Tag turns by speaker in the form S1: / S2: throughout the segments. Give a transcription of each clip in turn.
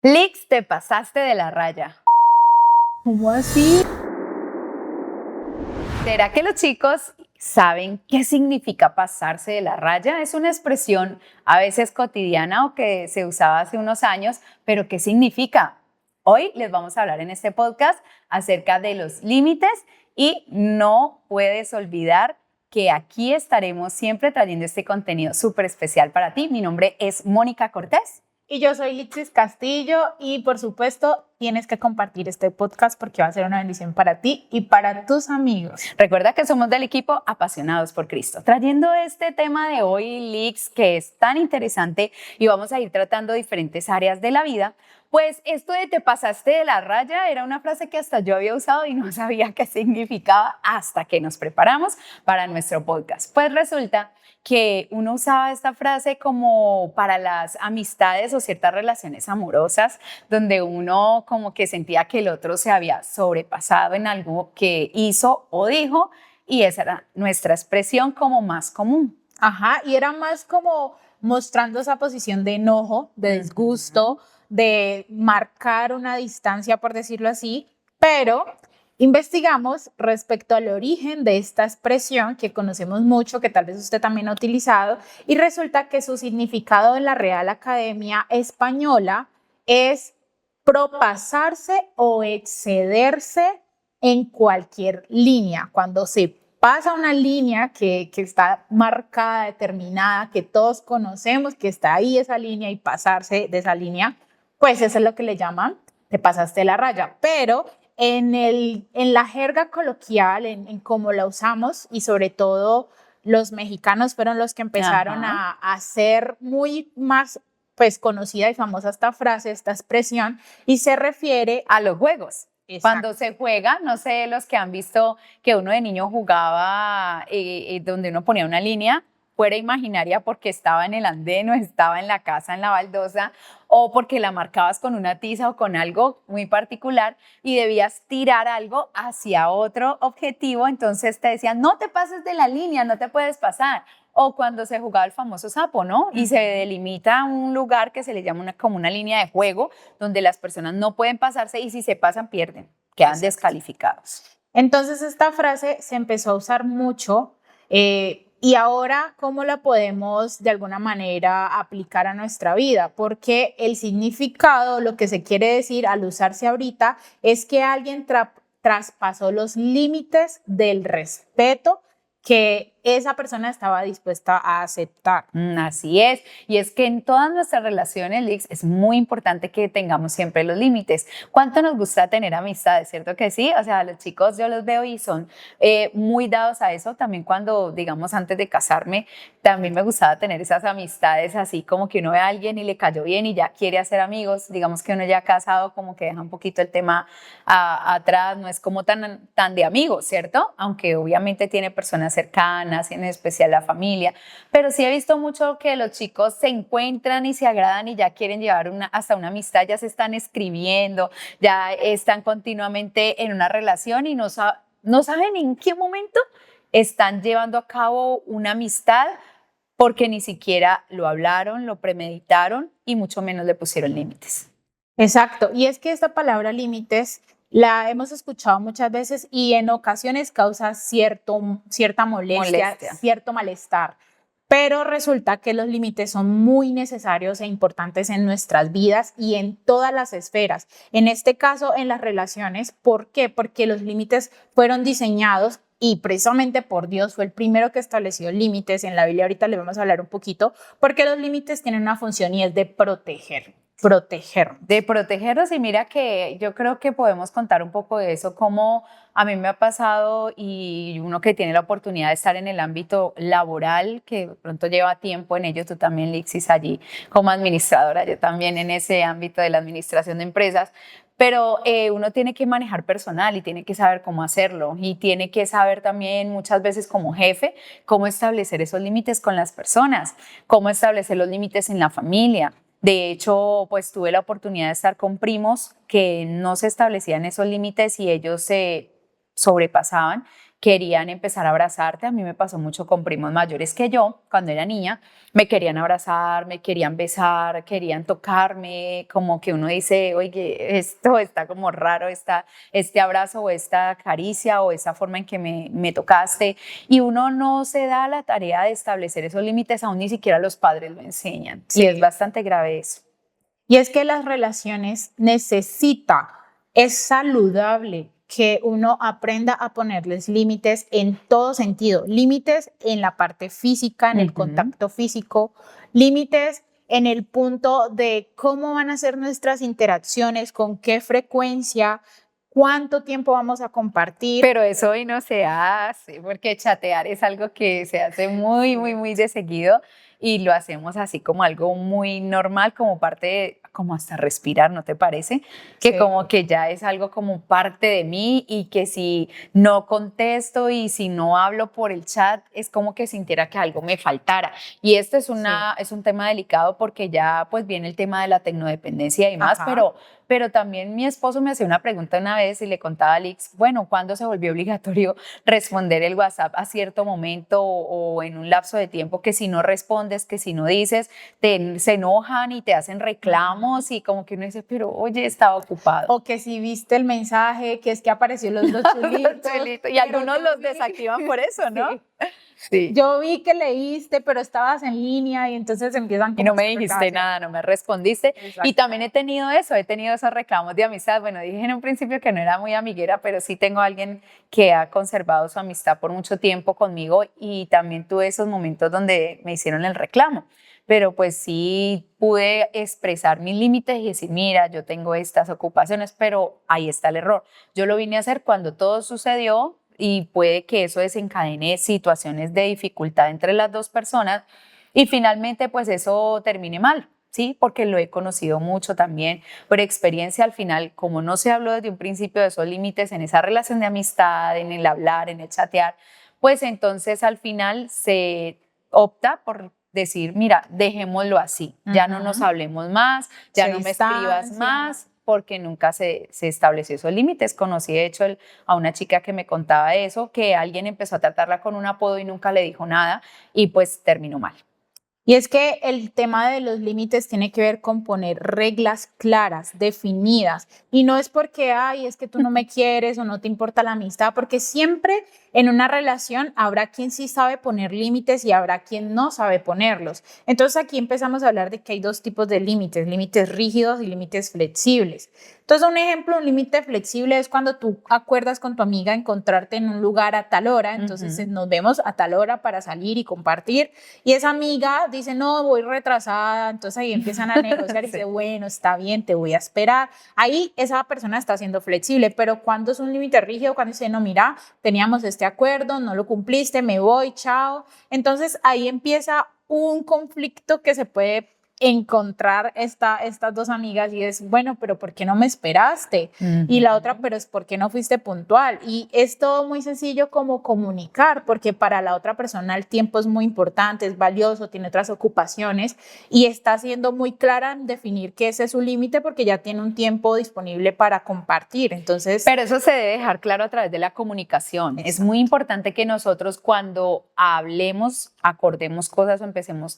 S1: Lix, te pasaste de la raya.
S2: ¿Cómo así?
S1: ¿Será que los chicos saben qué significa pasarse de la raya? Es una expresión a veces cotidiana o que se usaba hace unos años, pero ¿qué significa? Hoy les vamos a hablar en este podcast acerca de los límites y no puedes olvidar que aquí estaremos siempre trayendo este contenido súper especial para ti. Mi nombre es Mónica Cortés.
S2: Y yo soy Lixis Castillo y por supuesto tienes que compartir este podcast porque va a ser una bendición para ti y para tus amigos.
S1: Recuerda que somos del equipo Apasionados por Cristo, trayendo este tema de hoy, Lix, que es tan interesante y vamos a ir tratando diferentes áreas de la vida. Pues esto de te pasaste de la raya era una frase que hasta yo había usado y no sabía qué significaba hasta que nos preparamos para nuestro podcast. Pues resulta que uno usaba esta frase como para las amistades o ciertas relaciones amorosas, donde uno como que sentía que el otro se había sobrepasado en algo que hizo o dijo, y esa era nuestra expresión como más común.
S2: Ajá, y era más como mostrando esa posición de enojo, de disgusto, de marcar una distancia, por decirlo así, pero investigamos respecto al origen de esta expresión que conocemos mucho, que tal vez usted también ha utilizado, y resulta que su significado en la Real Academia Española es propasarse o excederse en cualquier línea, cuando se pasa una línea que está marcada, determinada, que todos conocemos, que está ahí esa línea y pasarse de esa línea, pues eso es lo que le llaman, te pasaste la raya. Pero en la jerga coloquial, en cómo la usamos y sobre todo los mexicanos fueron los que empezaron a hacer muy más pues conocida y famosa esta frase, esta expresión, y se refiere
S1: a los juegos.
S2: Exacto.
S1: Cuando se juega, no sé, los que han visto que uno de niño jugaba donde uno ponía una línea, fuera imaginaria porque estaba en el andén o estaba en la casa, en la baldosa, o porque la marcabas con una tiza o con algo muy particular y debías tirar algo hacia otro objetivo, entonces te decían, no te pases de la línea, no te puedes pasar. O cuando se jugaba el famoso sapo, ¿no? Y se delimita un lugar que se le llama como una línea de juego, donde las personas no pueden pasarse y si se pasan pierden, quedan descalificados.
S2: Entonces esta frase se empezó a usar mucho y ahora ¿cómo la podemos de alguna manera aplicar a nuestra vida? Porque el significado, lo que se quiere decir al usarse ahorita es que alguien traspasó los límites del respeto que esa persona estaba dispuesta a aceptar.
S1: Así es, y es que en todas nuestras relaciones, Lix, es muy importante que tengamos siempre los límites. ¿Cuánto nos gusta tener amistades, cierto que sí? O sea, los chicos yo los veo y son muy dados a eso. También cuando, digamos, antes de casarme, también me gustaba tener esas amistades así como que uno ve a alguien y le cayó bien y ya quiere hacer amigos. Digamos que uno ya casado como que deja un poquito el tema atrás, no es como tan de amigos, ¿cierto? Aunque obviamente tiene personas cercanas, en especial la familia, pero sí he visto mucho que los chicos se encuentran y se agradan y ya quieren llevar hasta una amistad, ya se están escribiendo, ya están continuamente en una relación y no saben en qué momento están llevando a cabo una amistad porque ni siquiera lo hablaron, lo premeditaron y mucho menos le pusieron límites.
S2: Exacto, y es que esta palabra límites la hemos escuchado muchas veces y en ocasiones causa cierta molestia, cierto malestar, pero resulta que los límites son muy necesarios e importantes en nuestras vidas y en todas las esferas. En este caso, en las relaciones. ¿Por qué? Porque los límites fueron diseñados y precisamente por Dios fue el primero que estableció límites. En la Biblia ahorita le vamos a hablar un poquito, porque los límites tienen una función y es de protegernos.
S1: De protegernos, y mira que yo creo que podemos contar un poco de eso, como a mí me ha pasado y uno que tiene la oportunidad de estar en el ámbito laboral, que de pronto lleva tiempo en ello, tú también, Lixis, allí como administradora, yo también en ese ámbito de la administración de empresas, pero uno tiene que manejar personal y tiene que saber cómo hacerlo y tiene que saber también muchas veces como jefe cómo establecer esos límites con las personas, cómo establecer los límites en la familia. De hecho, pues tuve la oportunidad de estar con primos que no se establecían esos límites y ellos se sobrepasaban, querían empezar a abrazarte. A mí me pasó mucho con primos mayores que yo, cuando era niña, me querían abrazar, me querían besar, querían tocarme, como que uno dice, oye, esto está como raro, este abrazo o esta caricia o esa forma en que me tocaste, y uno no se da la tarea de establecer esos límites, aún ni siquiera los padres lo enseñan,
S2: Sí.
S1: y es bastante grave eso.
S2: Y es que las relaciones es saludable que uno aprenda a ponerles límites en todo sentido, límites en la parte física, en el contacto físico, límites en el punto de cómo van a ser nuestras interacciones, con qué frecuencia, cuánto tiempo vamos a compartir.
S1: Pero eso hoy no se hace, porque chatear es algo que se hace muy, muy, muy de seguido, y lo hacemos así como algo muy normal, como parte de, como hasta respirar, ¿no te parece? Que
S2: Sí.
S1: como que ya es algo como parte de mí, y que si no contesto y si no hablo por el chat, es como que sintiera que algo me faltara. Y esto es es un tema delicado, porque ya pues viene el tema de la tecnodependencia y más, pero también mi esposo me hacía una pregunta una vez y le contaba a Alix, bueno, ¿cuándo se volvió obligatorio responder el WhatsApp a cierto momento o en un lapso de tiempo, que si no respondes, que si no dices, se enojan y te hacen reclamos, y como que uno dice, pero oye, estaba ocupado?
S2: O que si viste el mensaje, que es que apareció los dos chulitos.
S1: Y algunos los desactivan por eso, ¿no?
S2: Sí.
S1: Sí.
S2: Yo vi que leíste, pero estabas en línea, y entonces empiezan como
S1: Y no me dijiste nada, no me respondiste.
S2: Exacto.
S1: Y también he tenido esos reclamos de amistad. Bueno, dije en un principio que no era muy amiguera, pero sí tengo a alguien que ha conservado su amistad por mucho tiempo conmigo, y también tuve esos momentos donde me hicieron el reclamo. Pero pues sí pude expresar mis límites y decir, mira, yo tengo estas ocupaciones, pero ahí está el error. Yo lo vine a hacer cuando todo sucedió, y puede que eso desencadene situaciones de dificultad entre las dos personas, y finalmente pues eso termine mal, ¿sí? Porque lo he conocido mucho también por experiencia. Al final, como no se habló desde un principio de esos límites en esa relación de amistad, en el hablar, en el chatear, pues entonces al final se opta por decir, mira, dejémoslo así, ya no nos hablemos más, ya no me escribas más, porque nunca se estableció esos límites. Conocí de hecho a una chica que me contaba eso, que alguien empezó a tratarla con un apodo y nunca le dijo nada, y pues terminó mal.
S2: Y es que el tema de los límites tiene que ver con poner reglas claras, definidas. Y no es porque, ay, es que tú no me quieres o no te importa la amistad, porque siempre en una relación habrá quien sí sabe poner límites y habrá quien no sabe ponerlos. Entonces aquí empezamos a hablar de que hay dos tipos de límites, límites rígidos y límites flexibles. Entonces, un ejemplo, un límite flexible es cuando tú acuerdas con tu amiga encontrarte en un lugar a tal hora, entonces nos vemos a tal hora para salir y compartir, y esa amiga dice, no, voy retrasada, entonces ahí empiezan a negociar y dice, bueno, está bien, te voy a esperar. Ahí esa persona está siendo flexible, pero cuando es un límite rígido, cuando dice, no, mira, teníamos este acuerdo, no lo cumpliste, me voy, chao. Entonces ahí empieza un conflicto que se puede encontrar estas dos amigas, y es, bueno, pero ¿por qué no me esperaste? Y la otra, pero es ¿por qué no fuiste puntual? Y es todo muy sencillo como comunicar, porque para la otra persona el tiempo es muy importante, es valioso, tiene otras ocupaciones, y está siendo muy clara en definir que ese es su límite, porque ya tiene un tiempo disponible para compartir. Entonces,
S1: pero eso se debe dejar claro a través de la comunicación. Es muy importante que nosotros, cuando hablemos, acordemos cosas o empecemos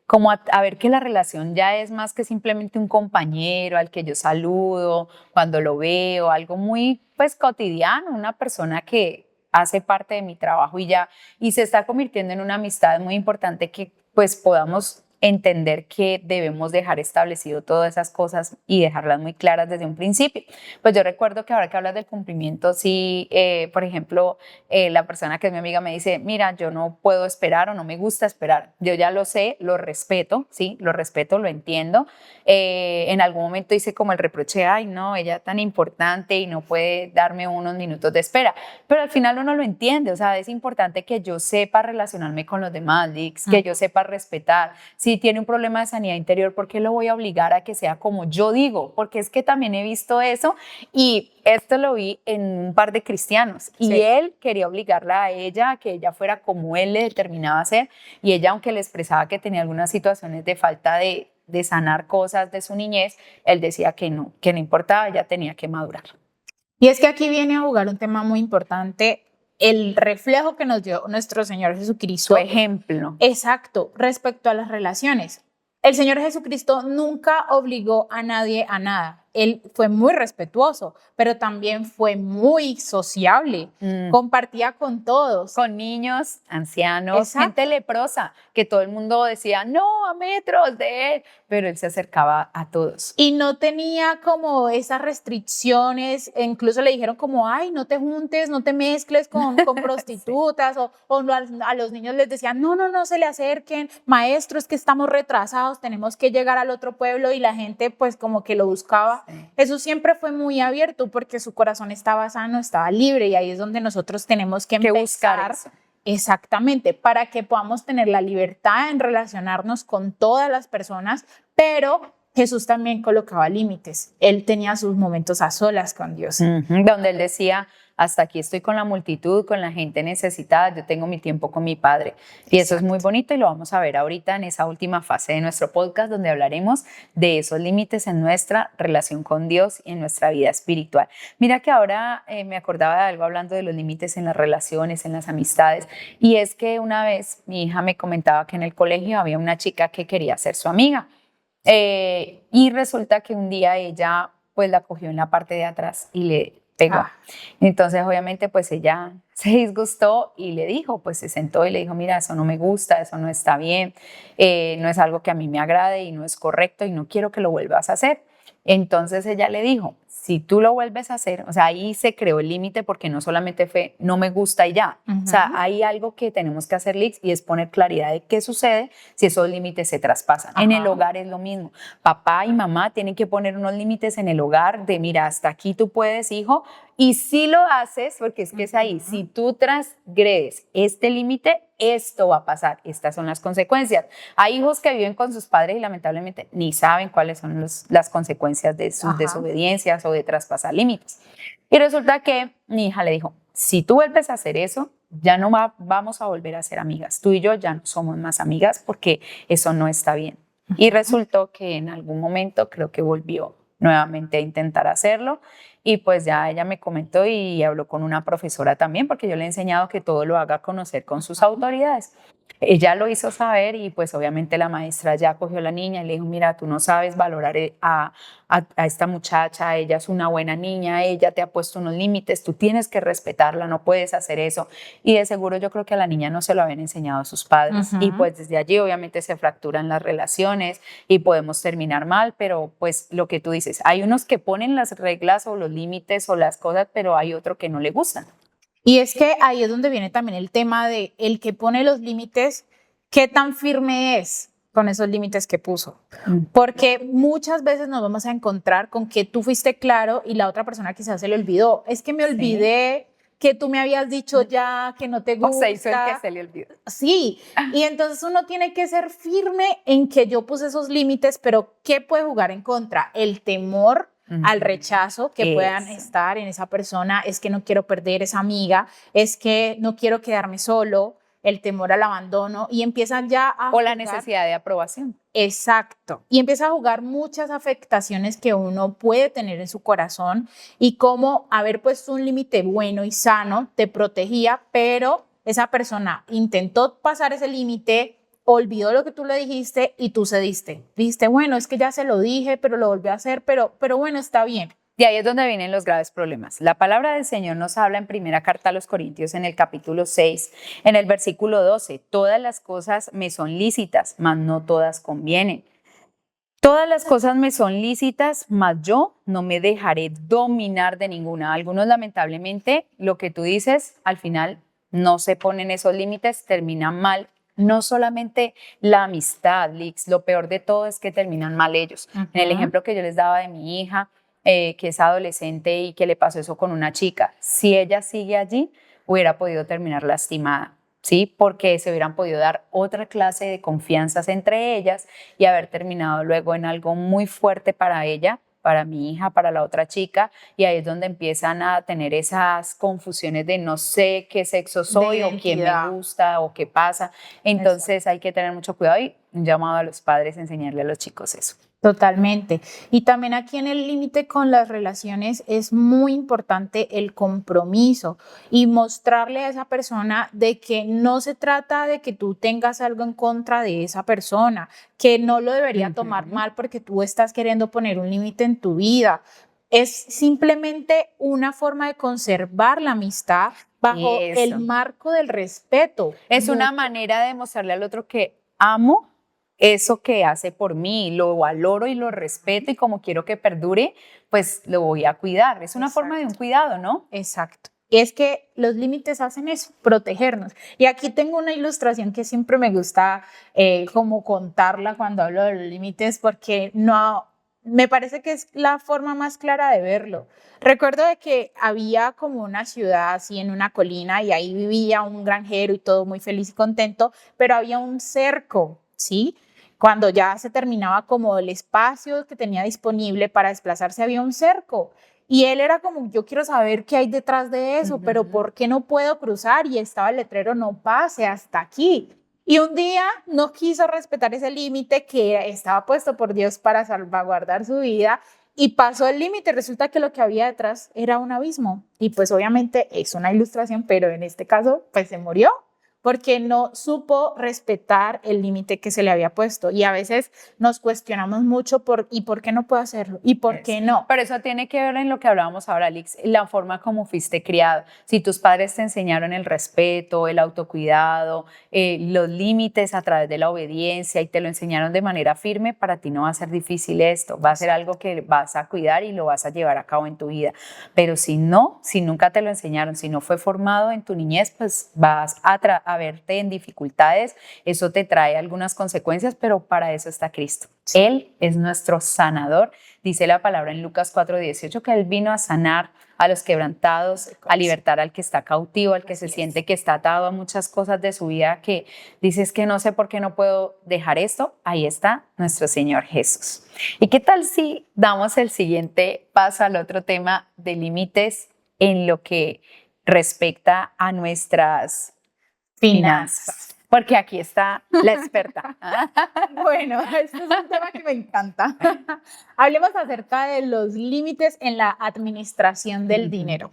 S1: como a ver que la relación ya es más que simplemente un compañero al que yo saludo cuando lo veo, algo muy pues cotidiano, una persona que hace parte de mi trabajo y ya, y se está convirtiendo en una amistad. Muy importante que pues podamos entender que debemos dejar establecido todas esas cosas y dejarlas muy claras desde un principio. Pues yo recuerdo que ahora que hablas del cumplimiento, sí, por ejemplo, la persona que es mi amiga me dice, mira, yo no puedo esperar o no me gusta esperar. Yo ya lo sé, lo respeto, sí, lo respeto, lo entiendo. En algún momento hice como el reproche, ay, no, ella es tan importante y no puede darme unos minutos de espera. Pero al final uno lo entiende, o sea, es importante que yo sepa relacionarme con los demás, Lix, que yo sepa respetar. Si tiene un problema de sanidad interior, ¿por qué lo voy a obligar a que sea como yo digo? Porque es que también he visto eso, y esto lo vi en un par de cristianos, y él quería obligarla a ella a que ella fuera como él le determinaba hacer, y ella, aunque le expresaba que tenía algunas situaciones de falta de sanar cosas de su niñez, él decía que no importaba, ella tenía que madurar.
S2: Y es que aquí viene a jugar un tema muy importante, el reflejo que nos dio nuestro Señor Jesucristo.
S1: Su ejemplo.
S2: Exacto, respecto a las relaciones. El Señor Jesucristo nunca obligó a nadie a nada. Él fue muy respetuoso, pero también fue muy sociable. Compartía con todos.
S1: Con niños, ancianos,
S2: Exacto.
S1: gente leprosa, que todo el mundo decía, no, a metros de él, pero él se acercaba a todos.
S2: Y no tenía como esas restricciones, incluso le dijeron como, ay, no te juntes, no te mezcles con prostitutas, sí. o a los niños les decían, no se le acerquen, maestro, es que estamos retrasados, tenemos que llegar al otro pueblo, y la gente pues como que lo buscaba. Sí. Jesús siempre fue muy abierto porque su corazón estaba sano, estaba libre, y ahí es donde nosotros tenemos que
S1: buscar eso.
S2: Exactamente, para que podamos tener la libertad en relacionarnos con todas las personas, pero Jesús también colocaba límites. Él tenía sus momentos a solas con Dios.
S1: Donde él decía, hasta aquí estoy con la multitud, con la gente necesitada, yo tengo mi tiempo con mi Padre. Y eso es muy bonito, y lo vamos a ver ahorita en esa última fase de nuestro podcast, donde hablaremos de esos límites en nuestra relación con Dios y en nuestra vida espiritual. Mira que ahora me acordaba de algo hablando de los límites en las relaciones, en las amistades, y es que una vez mi hija me comentaba que en el colegio había una chica que quería ser su amiga. Y resulta que un día ella pues la cogió en la parte de atrás y le pegó. Entonces obviamente pues ella se disgustó y le dijo, pues se sentó y le dijo, mira, eso no me gusta, eso no está bien, no es algo que a mí me agrade y no es correcto y no quiero que lo vuelvas a hacer. Entonces ella le dijo, si tú lo vuelves a hacer, o sea, ahí se creó el límite, porque no solamente fue no me gusta y ya. O sea, hay algo que tenemos que hacer, Lix, y es poner claridad de qué sucede si esos límites se traspasan. En el hogar es lo mismo. Papá y mamá tienen que poner unos límites en el hogar de, mira, hasta aquí tú puedes, hijo, y si lo haces, porque es que es ahí, si tú transgredes este límite, esto va a pasar, estas son las consecuencias. Hay hijos que viven con sus padres y lamentablemente ni saben cuáles son las consecuencias de sus desobediencias o de traspasar límites. Y resulta que mi hija le dijo, si tú vuelves a hacer eso, ya no vamos a volver a ser amigas. Tú y yo ya no somos más amigas porque eso no está bien. Y resultó que en algún momento creo que volvió nuevamente a intentar hacerlo, y pues ya ella me comentó y habló con una profesora también, porque yo le he enseñado que todo lo haga conocer con sus autoridades. Ella lo hizo saber, y pues obviamente la maestra ya cogió a la niña y le dijo, mira, tú no sabes valorar a esta muchacha, ella es una buena niña, ella te ha puesto unos límites, tú tienes que respetarla, no puedes hacer eso. Y de seguro yo creo que a la niña no se lo habían enseñado sus padres, y pues desde allí obviamente se fracturan las relaciones y podemos terminar mal, pero pues lo que tú dices, hay unos que ponen las reglas o los límites o las cosas, pero hay otro que no le gustan.
S2: Y es que ahí es donde viene también el tema de el que pone los límites, qué tan firme es con esos límites que puso. Porque muchas veces nos vamos a encontrar con que tú fuiste claro y la otra persona quizás se le olvidó. Es que me olvidé que tú me habías dicho ya que no te gusta.
S1: O se hizo el que se le olvidó.
S2: Sí, y entonces uno tiene que ser firme en que yo puse esos límites, pero ¿qué puede jugar en contra? El temor al rechazo que puedan estar en esa persona, es que no quiero perder esa amiga, es que no quiero quedarme solo, el temor al abandono, y empiezan ya a
S1: jugar, la necesidad de aprobación.
S2: Exacto, y empieza a jugar muchas afectaciones que uno puede tener en su corazón, y cómo haber puesto un límite bueno y sano te protegía, pero esa persona intentó pasar ese límite, olvidó lo que tú le dijiste y tú cediste. Dijiste, bueno, es que ya se lo dije, pero lo volví a hacer, pero bueno, está bien.
S1: Y ahí es donde vienen los graves problemas. La palabra del Señor nos habla en primera carta a los Corintios, en el capítulo 6, en el versículo 12, todas las cosas me son lícitas, mas no todas convienen. Todas las cosas me son lícitas, mas yo no me dejaré dominar de ninguna. Algunos, lamentablemente, lo que tú dices, al final no se ponen esos límites, terminan mal. No solamente la amistad, Lix, lo peor de todo es que terminan mal ellos. En el ejemplo que yo les daba de mi hija, que es adolescente y que le pasó eso con una chica, si ella sigue allí, hubiera podido terminar lastimada, ¿sí? Porque se hubieran podido dar otra clase de confianzas entre ellas y haber terminado luego en algo muy fuerte para ella, para mi hija, para la otra chica, y ahí es donde empiezan a tener esas confusiones de no sé qué sexo soy o quién me gusta o qué pasa. Entonces hay que tener mucho cuidado y un llamado a los padres a enseñarle a los chicos eso.
S2: Totalmente. Y también aquí en el límite con las relaciones es muy importante el compromiso y mostrarle a esa persona de que no se trata de que tú tengas algo en contra de esa persona, que no lo debería tomar
S1: Ujú.
S2: mal porque tú estás queriendo poner un límite en tu vida. Es simplemente una forma de conservar la amistad bajo el
S1: Eso.
S2: marco del respeto
S1: Es una
S2: mutuo.
S1: manera de mostrarle al otro que amo eso que hace por mí, lo valoro y lo respeto y como quiero que perdure, pues lo voy a cuidar. Es una forma de un
S2: Exacto.
S1: cuidado, ¿no?
S2: Exacto. Y es que los límites hacen eso, protegernos. Y aquí tengo una ilustración que siempre me gusta como contarla cuando hablo de los límites porque no, me parece que es la forma más clara de verlo. Recuerdo de que había como una ciudad así en una colina y ahí vivía un granjero y todo muy feliz y contento, pero había un cerco, ¿sí? Cuando ya se terminaba como el espacio que tenía disponible para desplazarse, había un cerco. Y él era como, yo quiero saber qué hay detrás de eso, pero
S1: Ujú.
S2: ¿por qué no puedo cruzar? Y estaba el letrero, no pase hasta aquí. Y un día no quiso respetar ese límite que estaba puesto por Dios para salvaguardar su vida y pasó el límite. Resulta que lo que había detrás era un abismo. Y pues obviamente es una ilustración, pero en este caso pues se murió porque no supo respetar el límite que se le había puesto. Y a veces nos cuestionamos mucho ¿y por qué no puedo hacerlo? ¿Y por
S1: Eso.
S2: qué no?
S1: Pero eso tiene que ver en lo que hablábamos ahora, Alix, la forma como fuiste criado. Si tus padres te enseñaron el respeto, el autocuidado, los límites a través de la obediencia y te lo enseñaron de manera firme, para ti no va a ser difícil esto, va a ser algo que vas a cuidar y lo vas a llevar a cabo en tu vida. Pero si no, si nunca te lo enseñaron, si no fue formado en tu niñez, pues vas a verte en dificultades, eso te trae algunas consecuencias, pero para eso está Cristo. Él es nuestro sanador. Dice la palabra en Lucas 4:18 que Él vino a sanar a los quebrantados, a libertar al que está cautivo, al que se siente que está atado a muchas cosas de su vida, que dices que no sé por qué no puedo dejar esto. Ahí está nuestro Señor Jesús. ¿Y qué tal si damos el siguiente paso al otro tema de límites en lo que respecta a nuestras finanzas?
S2: Finanzas.
S1: Porque aquí está la experta.
S2: Bueno, este es un tema que me encanta. Hablemos acerca de los límites en la administración del
S1: Ujú.
S2: dinero.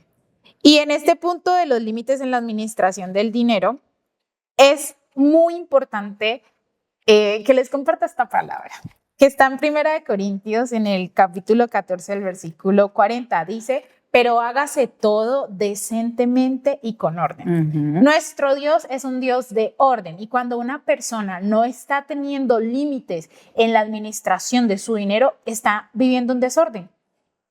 S2: Y en este punto de los límites en la administración del dinero, es muy importante que les comparta esta palabra, que está en Primera de Corintios, en el capítulo 14, el versículo 40. Dice, pero hágase todo decentemente y con orden.
S1: Ujú.
S2: Nuestro Dios es un Dios de orden y cuando una persona no está teniendo límites en la administración de su dinero, está viviendo un desorden.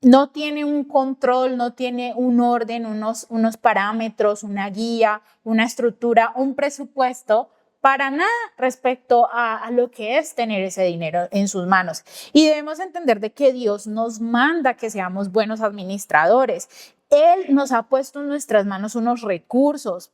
S2: No tiene un control, no tiene un orden, unos parámetros, una guía, una estructura, un presupuesto para nada respecto a lo que es tener ese dinero en sus manos. Y debemos entender de que Dios nos manda que seamos buenos administradores. Él nos ha puesto en nuestras manos unos recursos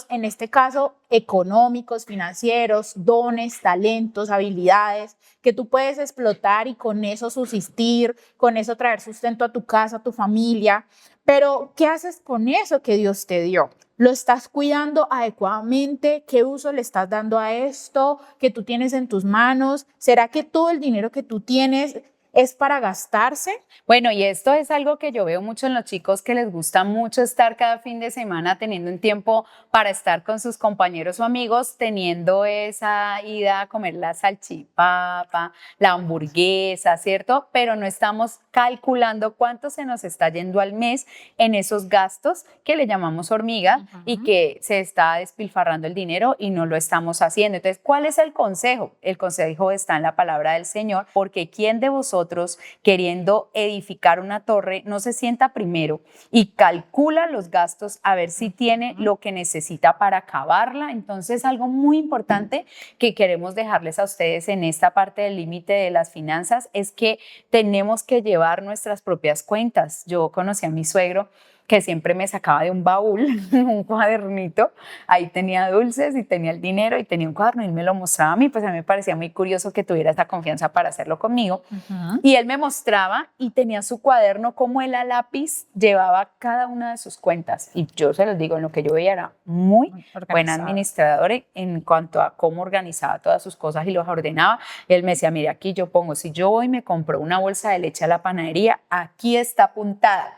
S2: en este caso económicos, financieros, dones, talentos, habilidades que tú puedes explotar y con eso subsistir, con eso traer sustento a tu casa, a tu familia. Pero, ¿qué haces con eso que Dios te dio? ¿Lo estás cuidando adecuadamente? ¿Qué uso le estás dando a esto que tú tienes en tus manos? ¿Será que todo el dinero que tú tienes es para gastarse?
S1: Bueno, y esto es algo que yo veo mucho en los chicos que les gusta mucho estar cada fin de semana teniendo un tiempo para estar con sus compañeros o amigos, teniendo esa ida a comer la salchipapa, la hamburguesa, ¿cierto? Pero no estamos calculando cuánto se nos está yendo al mes en esos gastos que le llamamos hormiga y que se está despilfarrando el dinero y no lo estamos haciendo. Entonces, ¿cuál es el consejo? El consejo está en la palabra del Señor, porque ¿quién de vosotros queriendo edificar una torre no se sienta primero y calcula los gastos a ver si tiene lo que necesita para acabarla? Entonces, algo muy importante que queremos dejarles a ustedes en esta parte del límite de las finanzas es que tenemos que llevar nuestras propias cuentas. Yo conocí a mi suegro que siempre me sacaba de un baúl, un cuadernito, ahí tenía dulces y tenía el dinero y tenía un cuaderno y él me lo mostraba a mí, pues a mí me parecía muy curioso que tuviera esa confianza para hacerlo conmigo. Y él me mostraba y tenía su cuaderno como él a lápiz llevaba cada una de sus cuentas. Y yo se los digo, en lo que yo veía era muy buena administradora en cuanto a cómo organizaba todas sus cosas y los ordenaba. Y él me decía, mire, aquí yo pongo, si yo voy y me compro una bolsa de leche a la panadería, aquí está apuntada.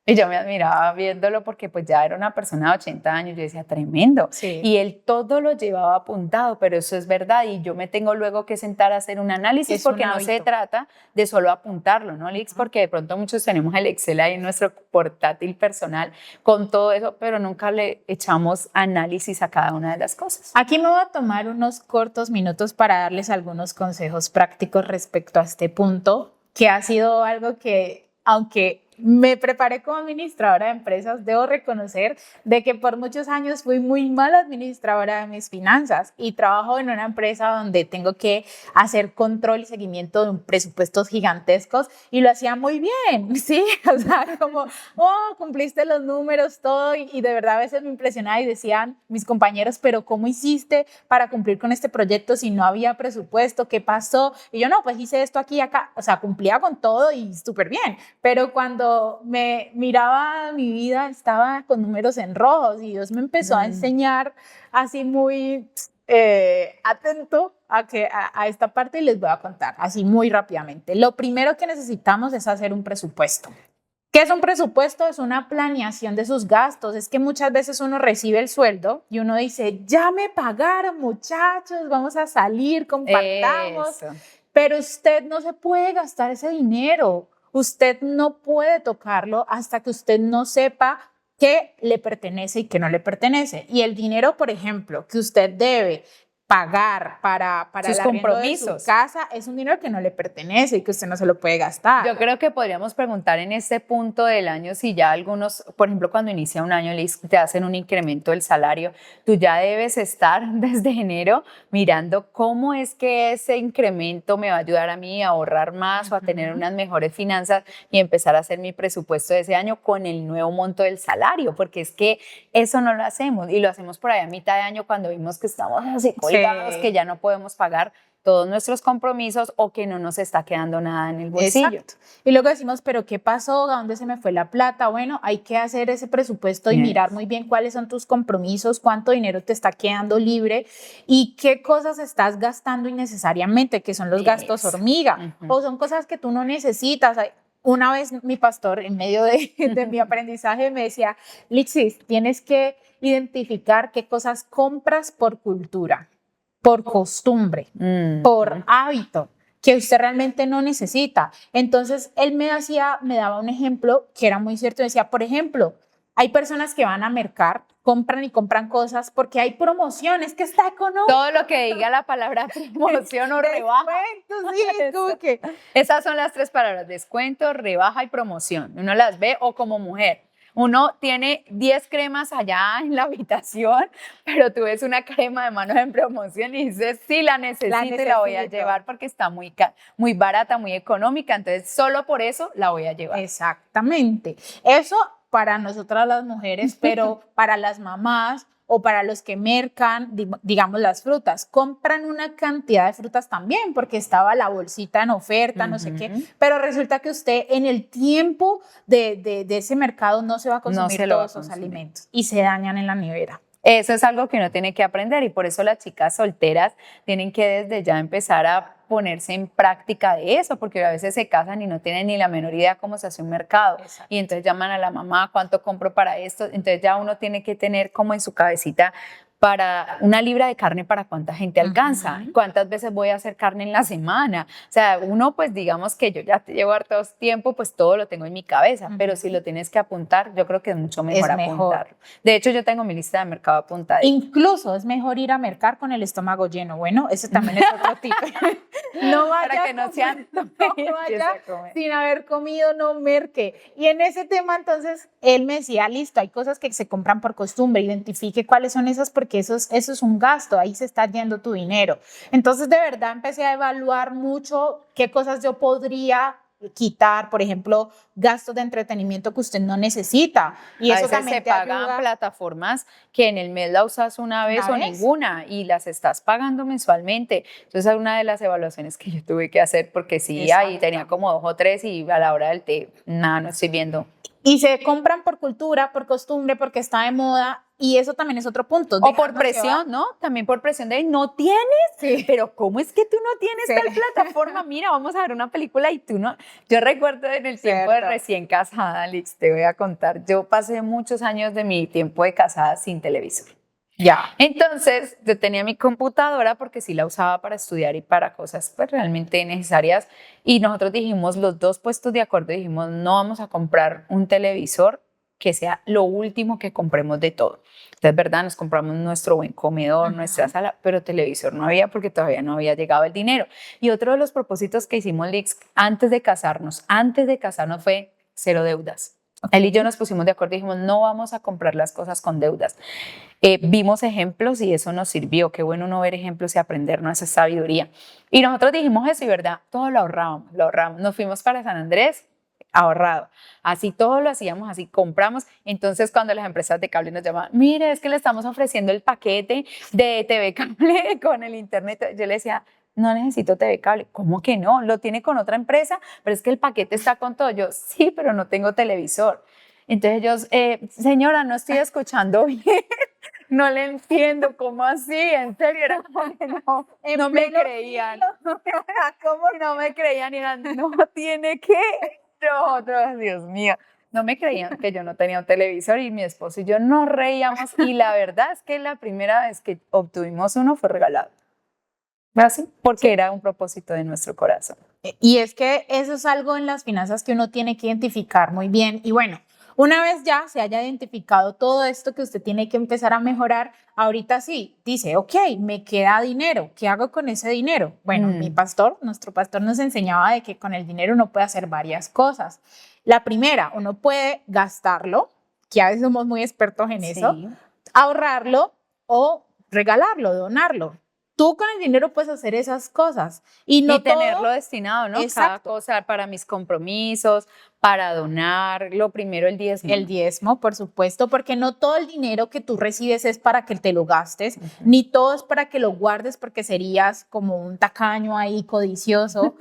S1: Y yo me admiraba viéndolo porque pues ya era una persona de 80 años, yo decía, tremendo.
S2: Sí.
S1: Y él todo lo llevaba apuntado, pero eso es verdad y yo me tengo luego que sentar a hacer un análisis porque no se trata de solo apuntarlo, ¿no, Lix? Porque de pronto muchos tenemos el Excel ahí en nuestro portátil personal con todo eso, pero nunca le echamos análisis a cada una de las cosas.
S2: Aquí me voy a tomar unos cortos minutos para darles algunos consejos prácticos respecto a este punto, que ha sido algo que, aunque me preparé como administradora de empresas, debo reconocer de que por muchos años fui muy mala administradora de mis finanzas y trabajo en una empresa donde tengo que hacer control y seguimiento de presupuestos gigantescos y lo hacía muy bien, ¿sí? O sea, como, cumpliste los números, todo y de verdad a veces me impresionaba y decían mis compañeros, pero ¿cómo hiciste para cumplir con este proyecto si no había presupuesto? ¿Qué pasó? Y yo, no, pues hice esto aquí y acá, o sea, cumplía con todo y súper bien, pero cuando me miraba mi vida estaba con números en rojos y Dios me empezó a enseñar así muy atento a esta parte y les voy a contar así muy rápidamente. Lo primero que necesitamos es hacer un presupuesto. ¿Qué es un presupuesto? Es una planeación de sus gastos. Es que muchas veces uno recibe el sueldo y uno dice, ya me pagaron muchachos, vamos a salir, compartamos. Eso. Pero usted no se puede gastar ese dinero. Usted no puede tocarlo hasta que usted no sepa qué le pertenece y qué no le pertenece. Y el dinero, por ejemplo, que usted debe pagar para
S1: sus compromisos
S2: de su casa es un dinero que no le pertenece y que usted no se lo puede gastar.
S1: Yo creo que podríamos preguntar en este punto del año si ya algunos, por ejemplo, cuando inicia un año te hacen un incremento del salario, tú ya debes estar desde enero mirando cómo es que ese incremento me va a ayudar a mí a ahorrar más o a tener unas mejores finanzas y empezar a hacer mi presupuesto de ese año con el nuevo monto del salario, porque es que eso no lo hacemos y lo hacemos por ahí a mitad de año cuando vimos que estamos así colgados, que ya no podemos pagar todos nuestros compromisos o que no nos está quedando nada en el bolsillo.
S2: Exacto. Y luego decimos, pero ¿qué pasó? ¿A dónde se me fue la plata? Bueno, hay que hacer ese presupuesto y mirar muy bien cuáles son tus compromisos, cuánto dinero te está quedando libre y qué cosas estás gastando innecesariamente, que son los gastos hormiga, o son cosas que tú no necesitas. Una vez mi pastor, en medio de mi aprendizaje, me decía, Lixis, tienes que identificar qué cosas compras por cultura, por costumbre, por hábito, que usted realmente no necesita. Entonces, él me daba un ejemplo que era muy cierto. Decía, por ejemplo, hay personas que van a mercar, compran cosas porque hay promociones, que está económico.
S1: Todo lo que diga la palabra promoción o rebaja.
S2: Sí, es como que...
S1: Esas son las tres palabras, descuento, rebaja y promoción. Uno las ve o como mujer. Uno tiene 10 cremas allá en la habitación, pero tú ves una crema de manos en promoción y dices, sí, la necesito y la voy a llevar porque está muy barata, muy económica, entonces solo por eso la voy a llevar.
S2: Exactamente. Eso para nosotras las mujeres, pero para las mamás o para los que mercan, digamos, las frutas, compran una cantidad de frutas también porque estaba la bolsita en oferta, no sé qué, pero resulta que usted en el tiempo de ese mercado no se va a consumir todos esos alimentos y se dañan en la nevera.
S1: Eso es algo que uno tiene que aprender y por eso las chicas solteras tienen que desde ya empezar a ponerse en práctica de eso, porque a veces se casan y no tienen ni la menor idea cómo se hace un mercado. Exacto. Y entonces llaman a la mamá, ¿cuánto compro para esto? Entonces ya uno tiene que tener como en su cabecita para una libra de carne, ¿para cuánta gente alcanza? ¿Cuántas veces voy a hacer carne en la semana? O sea, uno pues digamos que yo ya llevo harto tiempo, pues todo lo tengo en mi cabeza, pero si lo tienes que apuntar, yo creo que es mucho mejor apuntarlo. De hecho, yo tengo mi lista de mercado apuntada.
S2: Incluso es mejor ir a mercar con el estómago lleno. Bueno, ese también es otro tip. No vaya
S1: para que no sean
S2: sin haber comido, no merque. Y en ese tema, entonces, él me decía, listo, hay cosas que se compran por costumbre, identifique cuáles son esas porque eso es un gasto, ahí se está yendo tu dinero. Entonces, de verdad, empecé a evaluar mucho qué cosas yo podría quitar, por ejemplo, gastos de entretenimiento que usted no necesita. Y
S1: A
S2: eso
S1: veces
S2: también
S1: se
S2: te
S1: pagan
S2: ayuda
S1: plataformas que en el mes la usas una vez
S2: una
S1: o
S2: vez.
S1: ninguna y las estás pagando mensualmente. Entonces es una de las evaluaciones que yo tuve que hacer porque sí, ahí tenía
S2: Exacto.
S1: como 2 o 3 y a la hora del té, nada, no estoy viendo.
S2: Y se compran por cultura, por costumbre, porque está de moda. Y eso también es otro punto.
S1: O por
S2: dejarnos llevar.
S1: presión, ¿no? También por presión de no tienes,
S2: Sí.
S1: pero ¿cómo es que tú no tienes
S2: Sí.
S1: tal plataforma? Mira, vamos a ver una película y tú no. Yo recuerdo en el tiempo de
S2: Cierto.
S1: recién casada, Alex, te voy a contar, yo pasé muchos años de mi tiempo de casada sin televisor.
S2: Ya.
S1: Entonces, yo tenía mi computadora porque sí la usaba para estudiar y para cosas pues realmente necesarias y nosotros dijimos, los dos puestos de acuerdo, dijimos, no vamos a comprar un televisor que sea lo último que compremos de todo. Entonces, ¿verdad? Nos compramos nuestro buen comedor, nuestra sala, pero televisor no había porque todavía no había llegado el dinero. Y otro de los propósitos que hicimos, Lix, antes de casarnos fue cero deudas. Él y yo nos pusimos de acuerdo y dijimos, no vamos a comprar las cosas con deudas. Vimos ejemplos y eso nos sirvió. Qué bueno no ver ejemplos y aprendernos esa sabiduría. Y nosotros dijimos eso y verdad, todo lo ahorrábamos, lo ahorramos. Nos fuimos para San Andrés, ahorrado. Así todo lo hacíamos, así compramos. Entonces cuando las empresas de cable nos llamaban, mire, es que le estamos ofreciendo el paquete de TV Cable con el internet. Yo le decía, no necesito TV Cable. ¿Cómo que no? Lo tiene con otra empresa, pero es que el paquete está con todo. Yo, sí, pero no tengo televisor. Entonces ellos, señora, no estoy escuchando bien. No le entiendo, ¿cómo así? En serio, era como que no me creían. ¿Cómo no me creían? Y eran, no tiene que. Nosotros, Dios mío, no me creían que yo no tenía un televisor y mi esposo y yo nos reíamos. Y la verdad es que la primera vez que obtuvimos uno fue regalado. ¿Así? Porque era un propósito de nuestro corazón.
S2: Y es que eso es algo en las finanzas que uno tiene que identificar muy bien. Y bueno, una vez ya se haya identificado todo esto que usted tiene que empezar a mejorar, ahorita sí, dice, ok, me queda dinero, ¿qué hago con ese dinero? Bueno, nuestro pastor nos enseñaba de que con el dinero uno puede hacer varias cosas. La primera, uno puede gastarlo, que a veces somos muy expertos en eso, ahorrarlo o regalarlo, donarlo. Tú con el dinero puedes hacer esas cosas y no
S1: tenerlo
S2: todo,
S1: destinado, ¿no?
S2: Exacto.
S1: Cada cosa para mis compromisos, para donar, lo primero el diezmo.
S2: El diezmo, por supuesto, porque no todo el dinero que tú recibes es para que te lo gastes, ni todo es para que lo guardes porque serías como un tacaño ahí codicioso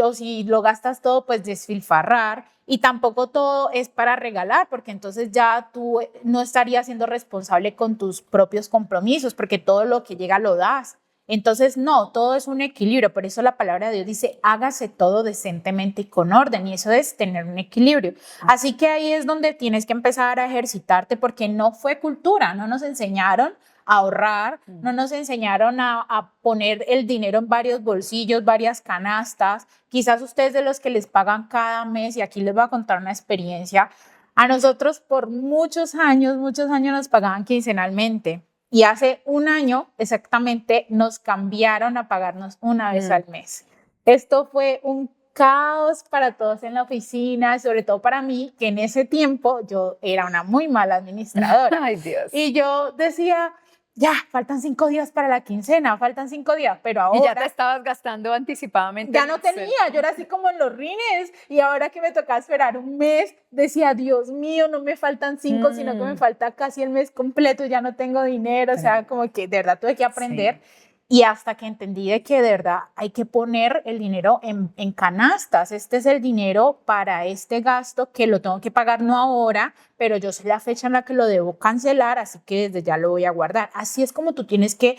S2: o si lo gastas todo, pues despilfarrar. Y tampoco todo es para regalar, porque entonces ya tú no estarías siendo responsable con tus propios compromisos, porque todo lo que llega lo das. Entonces, no, todo es un equilibrio. Por eso la palabra de Dios dice, hágase todo decentemente y con orden. Y eso es tener un equilibrio. Así que ahí es donde tienes que empezar a ejercitarte, porque no fue cultura, no nos enseñaron a ahorrar, no nos enseñaron a poner el dinero en varios bolsillos, varias canastas. Quizás ustedes de los que les pagan cada mes, y aquí les voy a contar una experiencia, a nosotros por muchos años nos pagaban quincenalmente y hace un año exactamente nos cambiaron a pagarnos una vez al mes. Esto fue un caos para todos en la oficina, sobre todo para mí, que en ese tiempo yo era una muy mala administradora.
S1: Ay, Dios.
S2: Y yo decía, ya, faltan 5 días para la quincena, faltan 5 días, pero ahora...
S1: Y ya te estabas gastando anticipadamente.
S2: Ya no tenía, yo era así como en los rines, y ahora que me tocaba esperar un mes, decía, Dios mío, no me faltan 5, sino que me falta casi el mes completo, ya no tengo dinero, o sea, como que de verdad tuve que aprender. Y hasta que entendí de que de verdad hay que poner el dinero en canastas. Este es el dinero para este gasto que lo tengo que pagar no ahora, pero yo sé la fecha en la que lo debo cancelar, así que desde ya lo voy a guardar. Así es como tú tienes que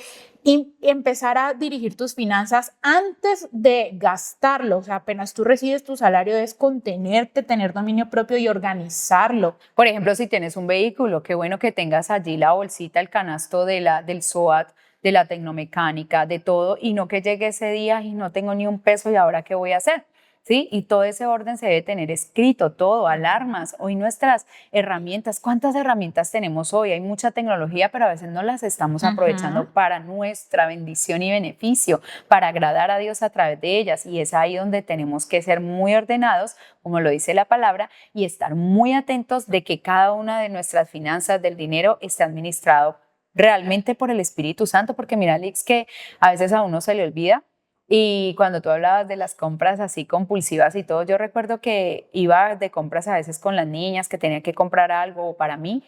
S2: empezar a dirigir tus finanzas antes de gastarlo. O sea, apenas tú recibes tu salario, debes contenerte, tener dominio propio y organizarlo.
S1: Por ejemplo, si tienes un vehículo, qué bueno que tengas allí la bolsita, el canasto del SOAT, de la tecnomecánica, de todo, y no que llegue ese día y no tengo ni un peso y ahora qué voy a hacer, ¿sí? Y todo ese orden se debe tener escrito, todo, alarmas, hoy nuestras herramientas, ¿cuántas herramientas tenemos hoy? Hay mucha tecnología, pero a veces no las estamos aprovechando para nuestra bendición y beneficio, para agradar a Dios a través de ellas, y es ahí donde tenemos que ser muy ordenados, como lo dice la palabra, y estar muy atentos de que cada una de nuestras finanzas del dinero esté administrado realmente por el Espíritu Santo, porque mira, Alex, que a veces a uno se le olvida Y cuando tú hablabas de las compras así compulsivas y todo, yo recuerdo que iba de compras a veces con las niñas que tenía que comprar algo para mí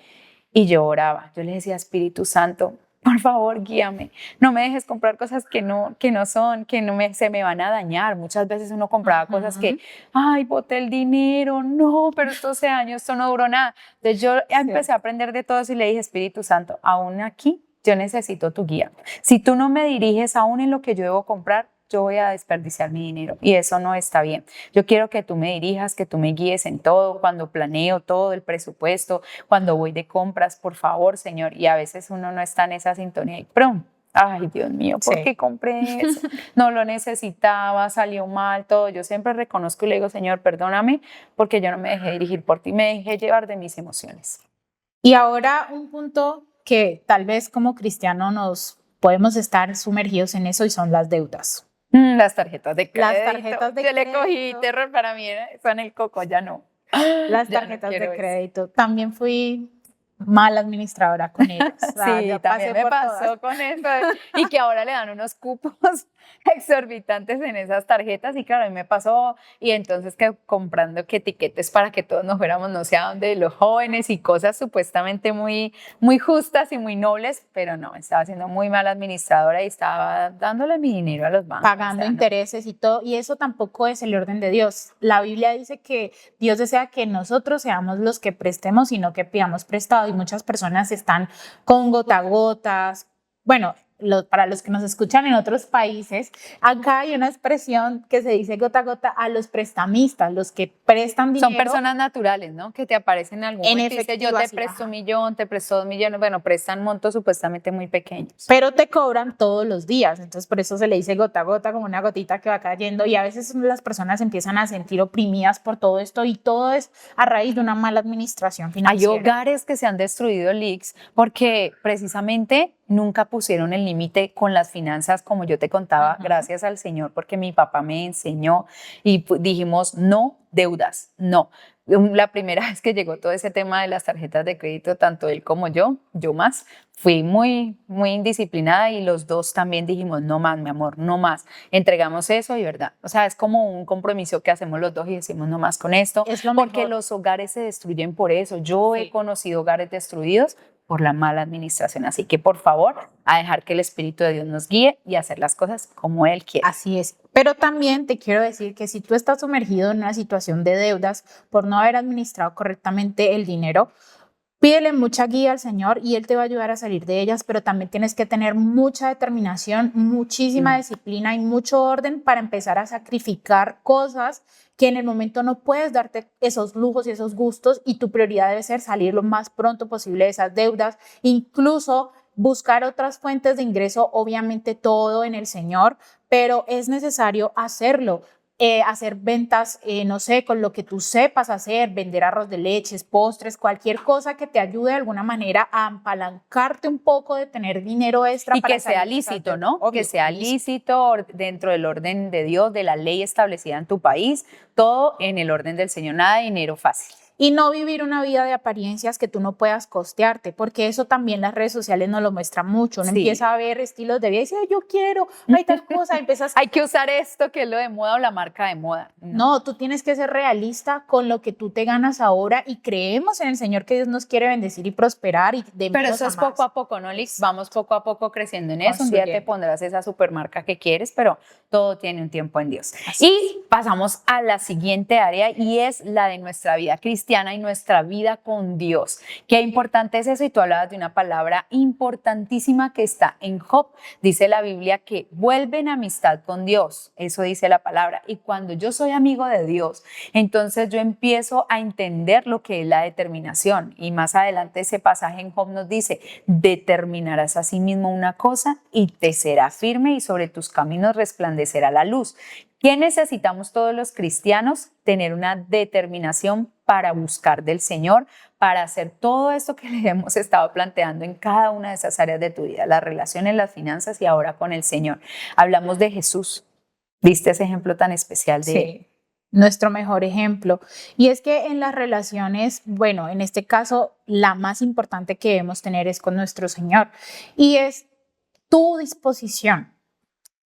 S1: y yo oraba. Yo le decía, Espíritu Santo, por favor, guíame. No me dejes comprar cosas que no son, que se me van a dañar. Muchas veces uno compraba cosas que, ay, boté el dinero, no, pero estos 12 años, esto no duró nada. Entonces yo empecé a aprender de todo eso y le dije, Espíritu Santo, aún aquí yo necesito tu guía. Si tú no me diriges aún en lo que yo debo comprar, yo voy a desperdiciar mi dinero y eso no está bien. Yo quiero que tú me dirijas, que tú me guíes en todo, cuando planeo todo el presupuesto, cuando voy de compras, por favor, Señor. Y a veces uno no está en esa sintonía y ¡prum! Ay, Dios mío, ¿por qué compré eso? No lo necesitaba, salió mal, todo. Yo siempre reconozco y le digo, Señor, perdóname porque yo no me dejé dirigir por ti, me dejé llevar de mis emociones.
S2: Y ahora un punto que tal vez como cristiano nos podemos estar sumergidos en eso y son las deudas.
S1: Las tarjetas de crédito.
S2: Las tarjetas de
S1: Yo
S2: crédito.
S1: le cogí terror, para mí son el coco, ya no.
S2: Las
S1: Ya
S2: tarjetas
S1: no
S2: de
S1: quiero
S2: crédito. También fui mala administradora con ellas. O sea,
S1: Sí,
S2: yo
S1: también
S2: pasé
S1: me
S2: por
S1: pasó
S2: todas.
S1: con eso y que ahora le dan unos cupos exorbitantes en esas tarjetas y claro, a mí me pasó y entonces que comprando que etiquetes para que todos nos fuéramos no sé a dónde los jóvenes y cosas supuestamente muy, muy justas y muy nobles, pero no, estaba siendo muy mala administradora y estaba dándole mi dinero a los bancos.
S2: Pagando intereses y todo, y eso tampoco es el orden de Dios. La Biblia dice que Dios desea que nosotros seamos los que prestemos y no que pidamos prestado, y muchas personas están con gotagotas. Bueno, para los que nos escuchan en otros países, acá hay una expresión que se dice gota a gota a los prestamistas, los que prestan dinero.
S1: Son personas naturales, ¿no? Que te aparecen en algún momento y dice, yo te presto 1.000.000, te presto 2.000.000, bueno, prestan montos supuestamente muy pequeños.
S2: Pero te cobran todos los días, entonces por eso se le dice gota a gota, como una gotita que va cayendo, y a veces las personas empiezan a sentir oprimidas por todo esto y todo es a raíz de una mala administración financiera.
S1: Hay hogares que se han destruido, Lix, porque precisamente nunca pusieron el límite con las finanzas, como yo te contaba, gracias al Señor, porque mi papá me enseñó y dijimos, no deudas, no. La primera vez que llegó todo ese tema de las tarjetas de crédito, tanto él como yo más, fui muy, muy indisciplinada y los dos también dijimos, no más, mi amor, no más. Entregamos eso y verdad. O sea, es como un compromiso que hacemos los dos y decimos, no más con esto, porque los hogares se destruyen por eso. Yo he conocido hogares destruidos por la mala administración. Así que, por favor, a dejar que el Espíritu de Dios nos guíe y hacer las cosas como Él quiere.
S2: Así es. Pero también te quiero decir que si tú estás sumergido en una situación de deudas por no haber administrado correctamente el dinero, pídele mucha guía al Señor y Él te va a ayudar a salir de ellas, pero también tienes que tener mucha determinación, muchísima disciplina y mucho orden para empezar a sacrificar cosas que en el momento no puedes darte esos lujos y esos gustos, y tu prioridad debe ser salir lo más pronto posible de esas deudas, incluso buscar otras fuentes de ingreso, obviamente todo en el Señor, pero es necesario hacerlo. Hacer ventas, no sé, con lo que tú sepas hacer, vender arroz de leches, postres, cualquier cosa que te ayude de alguna manera a apalancarte un poco de tener dinero extra.
S1: Y para que sea lícito, ¿no? Obvio, que sea lícito dentro del orden de Dios, de la ley establecida en tu país, todo en el orden del Señor, nada de dinero fácil.
S2: Y no vivir una vida de apariencias que tú no puedas costearte, porque eso también las redes sociales nos lo muestran mucho. Uno empieza a ver estilos de vida y dice, yo quiero, hay tal cosa, empiezas...
S1: Hay que usar esto que es lo de moda o la marca de moda.
S2: No, tú tienes que ser realista con lo que tú te ganas ahora y creemos en el Señor que Dios nos quiere bendecir y prosperar.
S1: Pero eso es poco a poco, ¿no, Lix? Vamos poco a poco creciendo en eso. Un día te pondrás esa supermarca que quieres, pero todo tiene un tiempo en Dios. Y pasamos a la siguiente área y es la de nuestra vida cristiana y nuestra vida con Dios. Qué importante es eso, y tú hablabas de una palabra importantísima que está en Job. Dice la Biblia que vuelven amistad con Dios, eso dice la palabra, y cuando yo soy amigo de Dios, entonces yo empiezo a entender lo que es la determinación, y más adelante ese pasaje en Job nos dice, determinarás a sí mismo una cosa y te será firme y sobre tus caminos resplandecerá la luz. ¿Qué necesitamos todos los cristianos? Tener una determinación para buscar del Señor, para hacer todo esto que le hemos estado planteando en cada una de esas áreas de tu vida, las relaciones, las finanzas y ahora con el Señor. Hablamos de Jesús. ¿Viste ese ejemplo tan especial de él?
S2: Nuestro mejor ejemplo. Y es que en las relaciones, bueno, en este caso, la más importante que debemos tener es con nuestro Señor. Y es tu disposición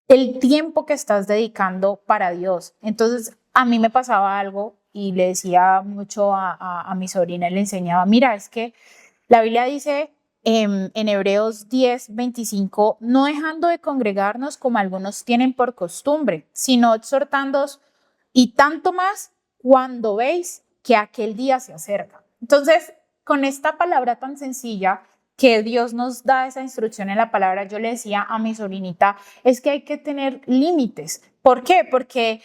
S2: el tiempo que estás dedicando para Dios. Entonces, a mí me pasaba algo y le decía mucho a mi sobrina, le enseñaba, mira, es que la Biblia dice en Hebreos 10:25, no dejando de congregarnos como algunos tienen por costumbre, sino exhortándoos y tanto más cuando veis que aquel día se acerca. Entonces, con esta palabra tan sencilla que Dios nos da esa instrucción en la palabra, yo le decía a mi sobrinita, es que hay que tener límites. ¿Por qué? Porque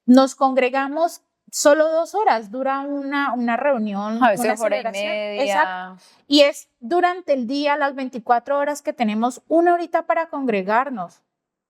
S2: nos congregamos solo 2 horas, dura una reunión,
S1: A
S2: una
S1: veces hora y
S2: celebración. Exacto.
S1: media.
S2: Y es durante el día, las 24 horas que tenemos, 1 horita para congregarnos.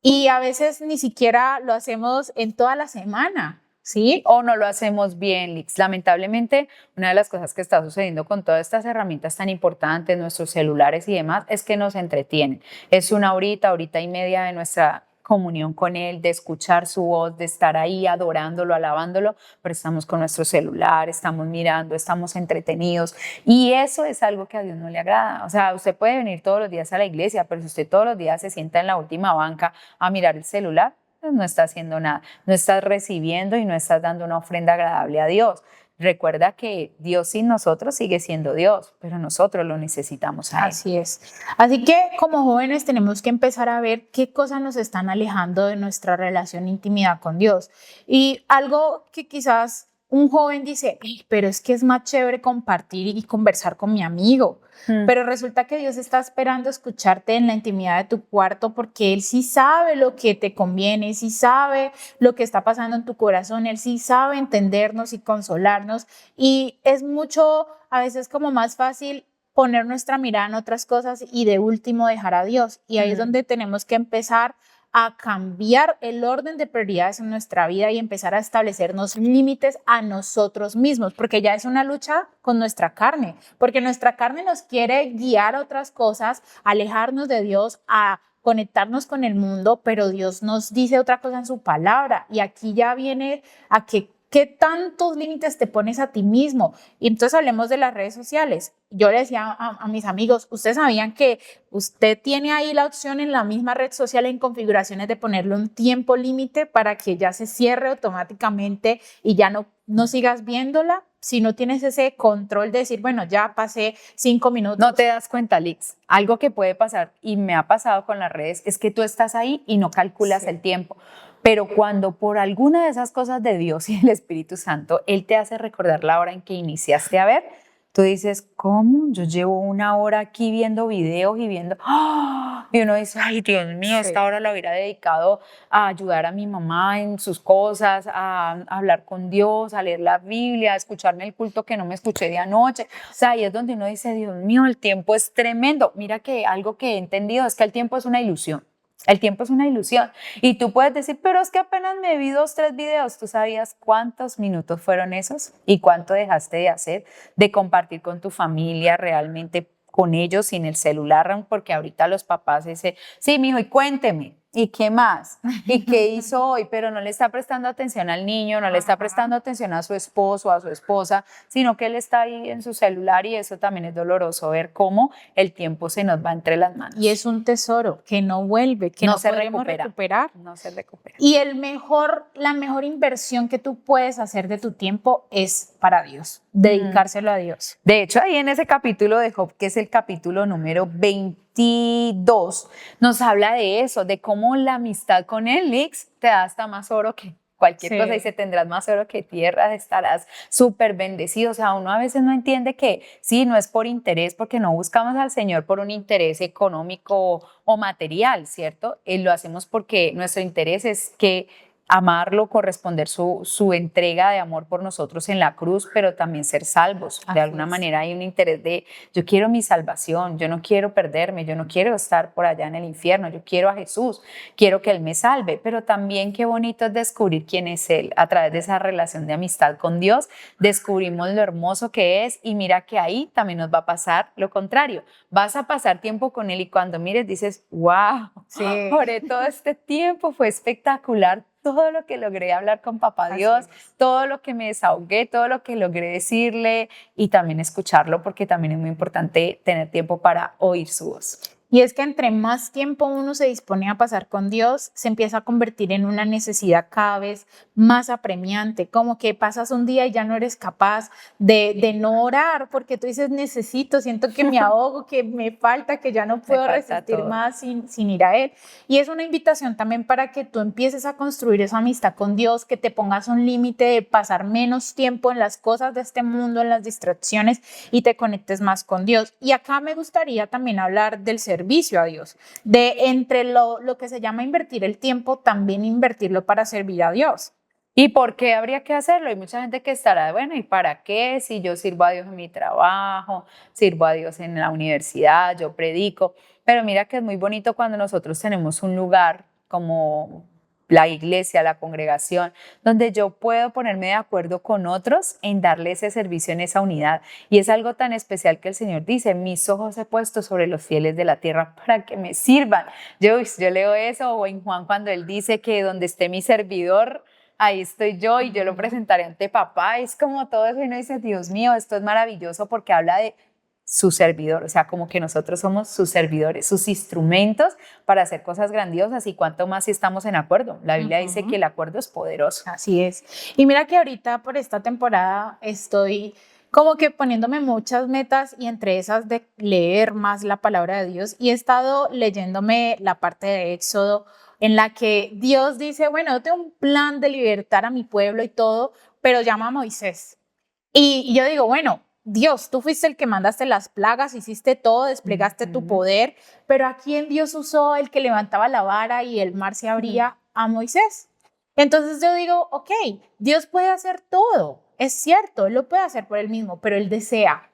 S2: Y a veces ni siquiera lo hacemos en toda la semana, ¿sí?
S1: O no lo hacemos bien, Lix. Lamentablemente, una de las cosas que está sucediendo con todas estas herramientas tan importantes, nuestros celulares y demás, es que nos entretienen. Es una horita, horita y media de nuestra comunión con Él, de escuchar su voz, de estar ahí adorándolo, alabándolo, pero estamos con nuestro celular, estamos mirando, estamos entretenidos y eso es algo que a Dios no le agrada. O sea, usted puede venir todos los días a la iglesia, pero si usted todos los días se sienta en la última banca a mirar el celular, pues no está haciendo nada, no estás recibiendo y no estás dando una ofrenda agradable a Dios. Recuerda que Dios sin nosotros sigue siendo Dios, pero nosotros lo necesitamos a Él.
S2: Así es. Así que como jóvenes tenemos que empezar a ver qué cosas nos están alejando de nuestra relación intimidad con Dios. Y algo que quizás un joven dice, "Ey, pero es que es más chévere compartir y conversar con mi amigo." Pero resulta que Dios está esperando escucharte en la intimidad de tu cuarto porque Él sí sabe lo que te conviene, sí sabe lo que está pasando en tu corazón, Él sí sabe entendernos y consolarnos. Y es mucho, a veces como más fácil poner nuestra mirada en otras cosas y de último dejar a Dios. Y ahí es donde tenemos que empezar a cambiar el orden de prioridades en nuestra vida y empezar a establecernos límites a nosotros mismos, porque ya es una lucha con nuestra carne, porque nuestra carne nos quiere guiar a otras cosas, alejarnos de Dios, a conectarnos con el mundo, pero Dios nos dice otra cosa en su palabra y aquí ya viene a que ¿qué tantos límites te pones a ti mismo? Y entonces hablemos de las redes sociales. Yo le decía a mis amigos, ¿ustedes sabían que usted tiene ahí la opción en la misma red social en configuraciones de ponerle un tiempo límite para que ya se cierre automáticamente y ya no sigas viéndola? Si no tienes ese control de decir, bueno, ya pasé 5 minutos.
S1: No te das cuenta, Lix. Algo que puede pasar y me ha pasado con las redes es que tú estás ahí y no calculas el tiempo. Pero cuando por alguna de esas cosas de Dios y el Espíritu Santo, Él te hace recordar la hora en que iniciaste a ver, tú dices, ¿cómo? Yo llevo 1 hora aquí viendo videos y viendo, ¡ah! Y uno dice, ay, Dios mío, esta hora la hubiera dedicado a ayudar a mi mamá en sus cosas, a hablar con Dios, a leer la Biblia, a escucharme el culto que no me escuché de anoche. O sea, ahí es donde uno dice, Dios mío, el tiempo es tremendo. Mira que algo que he entendido es que el tiempo es una ilusión. El tiempo es una ilusión y tú puedes decir, pero es que apenas me vi 2, 3 videos. ¿Tú sabías cuántos minutos fueron esos y cuánto dejaste de hacer, de compartir con tu familia realmente con ellos sin el celular? Porque ahorita los papás dicen, sí, mijo, y cuénteme. ¿Y qué más? ¿Y qué hizo hoy? Pero no le está prestando atención al niño, no le está prestando atención a su esposo, a su esposa, sino que él está ahí en su celular y eso también es doloroso ver cómo el tiempo se nos va entre las manos.
S2: Y es un tesoro que no vuelve, que no se podemos recuperar.
S1: No se recupera.
S2: Y la mejor inversión que tú puedes hacer de tu tiempo es para Dios, dedicárselo a Dios.
S1: De hecho, ahí en ese capítulo de Job, que es el capítulo número 22, nos habla de eso, de cómo la amistad con él, Lix, te da hasta más oro que cualquier cosa. Dice, tendrás más oro que tierra, estarás súper bendecido. O sea, uno a veces no entiende que sí, no es por interés, porque no buscamos al Señor por un interés económico o material, ¿cierto? Lo hacemos porque nuestro interés es que amarlo, corresponder su entrega de amor por nosotros en la cruz, pero también ser salvos. De alguna manera hay un interés de, yo quiero mi salvación, yo no quiero perderme, yo no quiero estar por allá en el infierno, yo quiero a Jesús, quiero que Él me salve, pero también qué bonito es descubrir quién es Él. A través de esa relación de amistad con Dios, descubrimos lo hermoso que es y mira que ahí también nos va a pasar lo contrario. Vas a pasar tiempo con Él y cuando mires dices, wow, por todo este tiempo fue espectacular. Todo lo que logré hablar con Papá Dios, todo lo que me desahogué, todo lo que logré decirle y también escucharlo, porque también es muy importante tener tiempo para oír su voz.
S2: Y es que entre más tiempo uno se dispone a pasar con Dios, se empieza a convertir en una necesidad cada vez más apremiante, como que pasas un día y ya no eres capaz de no orar, porque tú dices, necesito, siento que me ahogo, que me falta, que ya no
S1: Me
S2: puedo
S1: falta
S2: resistir
S1: todo.
S2: más sin ir a Él. Y es una invitación también para que tú empieces a construir esa amistad con Dios, que te pongas un límite de pasar menos tiempo en las cosas de este mundo, en las distracciones, y te conectes más con Dios. Y acá me gustaría también hablar del servicio a Dios, de entre lo que se llama invertir el tiempo, también invertirlo para servir a Dios.
S1: ¿Y por qué habría que hacerlo? Hay mucha gente que estará, bueno, ¿y para qué? Si yo sirvo a Dios en mi trabajo, sirvo a Dios en la universidad, yo predico. Pero mira que es muy bonito cuando nosotros tenemos un lugar como la iglesia, la congregación, donde yo puedo ponerme de acuerdo con otros en darle ese servicio en esa unidad. Y es algo tan especial que el Señor dice, mis ojos he puesto sobre los fieles de la tierra para que me sirvan. Yo leo eso, o en Juan cuando él dice que donde esté mi servidor, ahí estoy yo y yo lo presentaré ante papá. Es como todo eso y uno dice, Dios mío, esto es maravilloso porque habla de su servidor, o sea, como que nosotros somos sus servidores, sus instrumentos para hacer cosas grandiosas y cuanto más si estamos en acuerdo. La Biblia dice que el acuerdo es poderoso.
S2: Así es. Y mira que ahorita por esta temporada estoy como que poniéndome muchas metas y entre esas de leer más la palabra de Dios y he estado leyéndome la parte de Éxodo en la que Dios dice, bueno, yo tengo un plan de libertar a mi pueblo y todo, pero llama a Moisés. Y yo digo, bueno, Dios, tú fuiste el que mandaste las plagas, hiciste todo, desplegaste tu poder, pero ¿a quién Dios usó el que levantaba la vara y el mar se abría? A Moisés. Entonces yo digo, ok, Dios puede hacer todo, es cierto, Él lo puede hacer por Él mismo, pero Él desea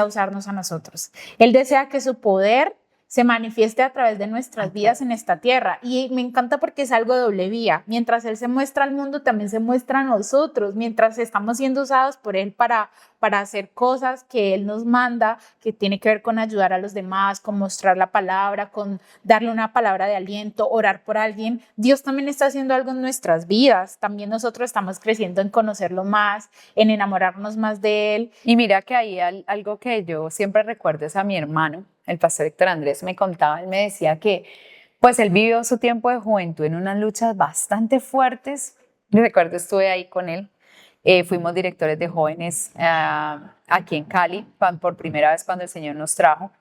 S2: usarnos a nosotros. Él desea que su poder se manifieste a través de nuestras vidas en esta tierra. Y me encanta porque es algo de doble vía. Mientras Él se muestra al mundo, también se muestra a nosotros. Mientras estamos siendo usados por Él para hacer cosas que Él nos manda, que tiene que ver con ayudar a los demás, con mostrar la palabra, con darle una palabra de aliento, orar por alguien. Dios también está haciendo algo en nuestras vidas. También nosotros estamos creciendo en conocerlo más, en enamorarnos más de Él.
S1: Y mira que ahí algo que yo siempre recuerdo es a mi hermano, el pastor Héctor Andrés me contaba, él me decía que pues él vivió su tiempo de juventud en unas luchas bastante fuertes. Recuerdo, estuve ahí con él. Fuimos directores de jóvenes aquí en Cali por primera vez cuando el Señor nos trajo.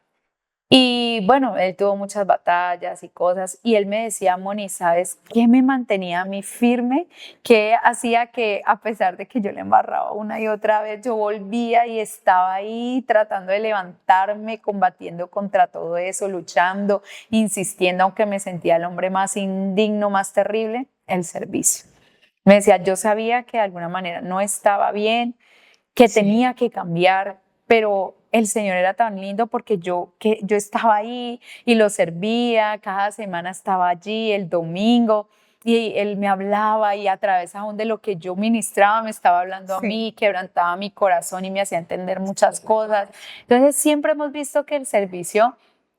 S1: Y bueno, él tuvo muchas batallas y cosas y él me decía, Moni, ¿sabes qué me mantenía a mí firme? ¿Qué hacía que a pesar de que yo le embarraba una y otra vez, yo volvía y estaba ahí tratando de levantarme, combatiendo contra todo eso, luchando, insistiendo, aunque me sentía el hombre más indigno, más terrible? El servicio. Me decía, yo sabía que de alguna manera no estaba bien, que tenía que cambiar, pero el Señor era tan lindo porque yo estaba ahí y lo servía, cada semana estaba allí, el domingo, y Él me hablaba y a través aún de lo que yo ministraba me estaba hablando a mí, quebrantaba mi corazón y me hacía entender muchas cosas. Entonces siempre hemos visto que el servicio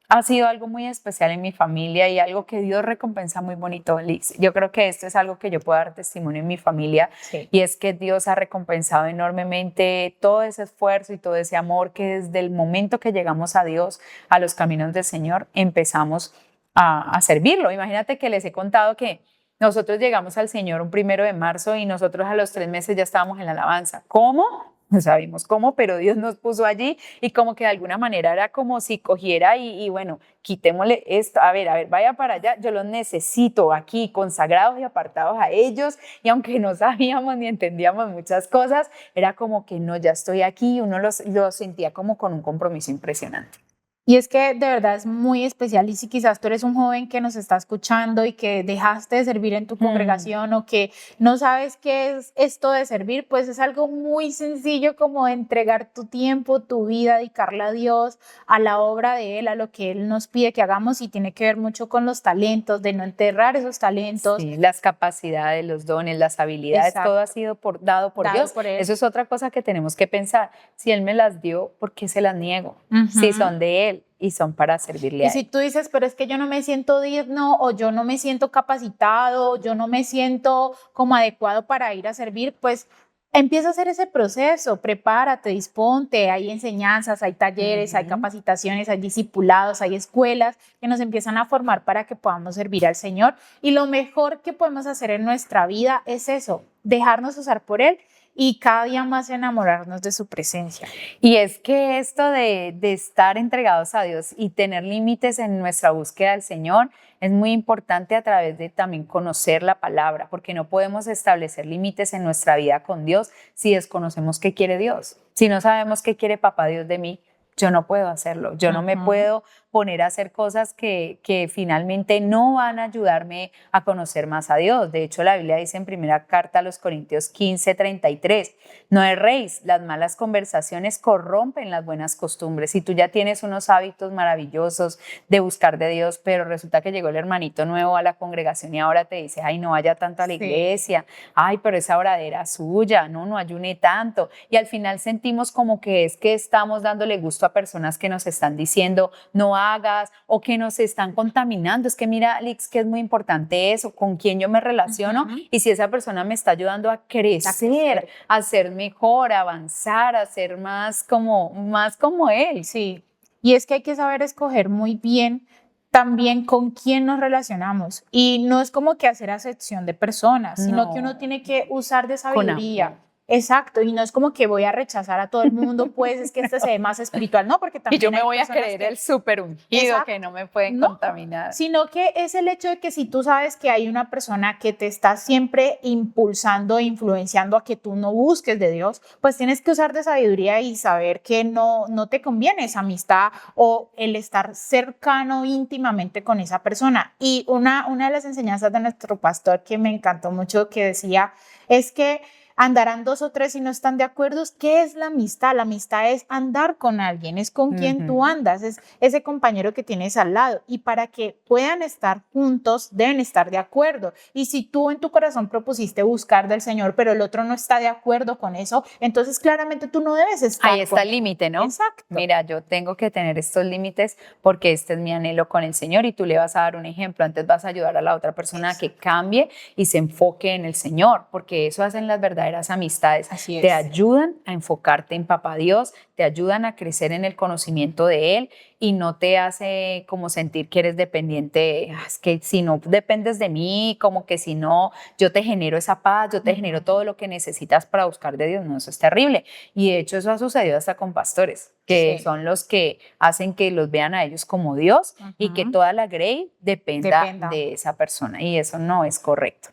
S1: ha sido algo muy especial en mi familia y algo que Dios recompensa muy bonito, Liz. Yo creo que esto es algo que yo puedo dar testimonio en mi familia y es que Dios ha recompensado enormemente todo ese esfuerzo y todo ese amor que desde el momento que llegamos a Dios, a los caminos del Señor, empezamos a servirlo. Imagínate que les he contado que nosotros llegamos al Señor un 1 de marzo y nosotros a los 3 meses ya estábamos en la alabanza. ¿Cómo? No sabemos cómo, pero Dios nos puso allí y como que de alguna manera era como si cogiera y bueno, quitémosle esto, a ver, vaya para allá, yo los necesito aquí consagrados y apartados a ellos y aunque no sabíamos ni entendíamos muchas cosas, era como que no, ya estoy aquí, uno lo sentía como con un compromiso impresionante.
S2: Y es que de verdad es muy especial y si quizás tú eres un joven que nos está escuchando y que dejaste de servir en tu congregación o que no sabes qué es esto de servir, pues es algo muy sencillo como entregar tu tiempo, tu vida, dedicarla a Dios, a la obra de Él, a lo que Él nos pide que hagamos y tiene que ver mucho con los talentos, de no enterrar esos talentos.
S1: Sí, las capacidades, los dones, las habilidades,
S2: Exacto.
S1: Todo ha sido dado por Dios.
S2: Por Él.
S1: Eso es otra cosa que tenemos que pensar. Si Él me las dio, ¿por qué se las niego? Si son de Él y son para servirle a Él.
S2: Y si tú dices, pero es que yo no me siento digno o yo no me siento capacitado, yo no me siento como adecuado para ir a servir, pues empieza a hacer ese proceso, prepárate, disponte, hay enseñanzas, hay talleres, hay capacitaciones, hay discipulados, hay escuelas que nos empiezan a formar para que podamos servir al Señor. Y lo mejor que podemos hacer en nuestra vida es eso, dejarnos usar por Él y cada día más enamorarnos de su presencia.
S1: Y es que esto de estar entregados a Dios y tener límites en nuestra búsqueda del Señor es muy importante a través de también conocer la palabra, porque no podemos establecer límites en nuestra vida con Dios si desconocemos qué quiere Dios. Si no sabemos qué quiere Papá Dios de mí, yo no puedo hacerlo, yo no me puedo poner a hacer cosas que finalmente no van a ayudarme a conocer más a Dios. De hecho, la Biblia dice en primera carta a los Corintios 15:33, no erréis, las malas conversaciones corrompen las buenas costumbres. Si tú ya tienes unos hábitos maravillosos de buscar de Dios, pero resulta que llegó el hermanito nuevo a la congregación y ahora te dice, ay, no vaya tanto a la iglesia, ay, pero esa oradera suya, no ayune tanto. Y al final sentimos como que es que estamos dándole gusto a personas que nos están diciendo, no hagas, o que nos están contaminando. Es que mira, Alix, que es muy importante eso, con quién yo me relaciono y si esa persona me está ayudando a crecer, a ser mejor, a avanzar, a ser más como él.
S2: Sí, y es que hay que saber escoger muy bien también con quién nos relacionamos. Y no es como que hacer acepción de personas, sino que uno tiene que usar de sabiduría. Exacto, y no es como que voy a rechazar a todo el mundo, pues es que este se ve más espiritual, no, porque también
S1: y yo me voy a creer el súper ungido que no me pueden contaminar.
S2: Sino que es el hecho de que si tú sabes que hay una persona que te está siempre impulsando e influenciando a que tú no busques de Dios, pues tienes que usar de sabiduría y saber que no te conviene esa amistad o el estar cercano íntimamente con esa persona. Y una de las enseñanzas de nuestro pastor que me encantó mucho que decía es que andarán dos o tres y no están de acuerdo. ¿Qué es la amistad? La amistad es andar con alguien, es con quien tú andas, es ese compañero que tienes al lado. Y para que puedan estar juntos, deben estar de acuerdo. Y si tú en tu corazón propusiste buscar del Señor, pero el otro no está de acuerdo con eso, entonces claramente tú no debes estar.
S1: Ahí está el límite, ¿no?
S2: Exacto.
S1: Mira, yo tengo que tener estos límites porque este es mi anhelo con el Señor y tú le vas a dar un ejemplo. Antes vas a ayudar a la otra persona a que cambie y se enfoque en el Señor, porque eso hacen las verdaderas amistades.
S2: Así es.
S1: Te ayudan a enfocarte en Papá Dios, te ayudan a crecer en el conocimiento de Él y no te hace como sentir que eres dependiente, es que si no dependes de mí, como que si no, yo te genero esa paz, yo te genero todo lo que necesitas para buscar de Dios. No, eso es terrible. Y de hecho eso ha sucedido hasta con pastores, que son los que hacen que los vean a ellos como Dios y que toda la grey dependa de esa persona. Y eso no es correcto.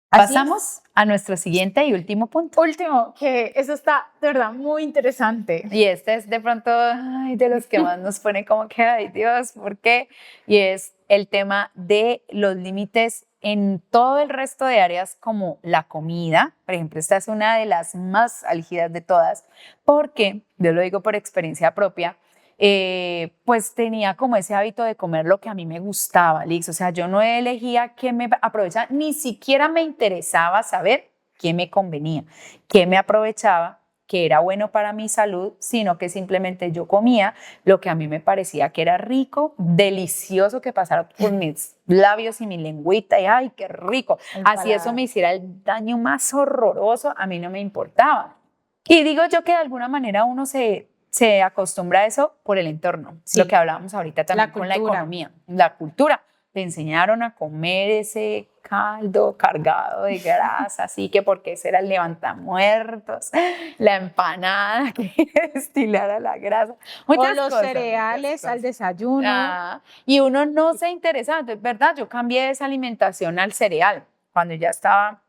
S1: Pasamos a nuestro siguiente y último punto.
S2: Último, que eso está de verdad muy interesante.
S1: Y este es de pronto de los que más nos pone como que, ay Dios, ¿por qué? Y es el tema de los límites en todo el resto de áreas como la comida. Por ejemplo, esta es una de las más álgidas de todas, porque, yo lo digo por experiencia propia, pues tenía como ese hábito de comer lo que a mí me gustaba, Lix. O sea, yo no elegía qué me aprovechaba, ni siquiera me interesaba saber qué me convenía, qué me aprovechaba, qué era bueno para mi salud, sino que simplemente yo comía lo que a mí me parecía que era rico, delicioso, que pasara por mis labios y mi lengüita, y ¡ay, qué rico! Así eso me hiciera el daño más horroroso, a mí no me importaba. Y digo yo que de alguna manera uno se acostumbra a eso por el entorno, lo que hablábamos ahorita también con la economía, la cultura. Te enseñaron a comer ese caldo cargado de grasa, así que porque ese era el levantamuertos, la empanada que destilara la grasa.
S2: Muchas o los cosas, cereales al desayuno.
S1: Y uno no se interesaba, entonces, ¿verdad? Yo cambié esa alimentación al cereal cuando ya estaba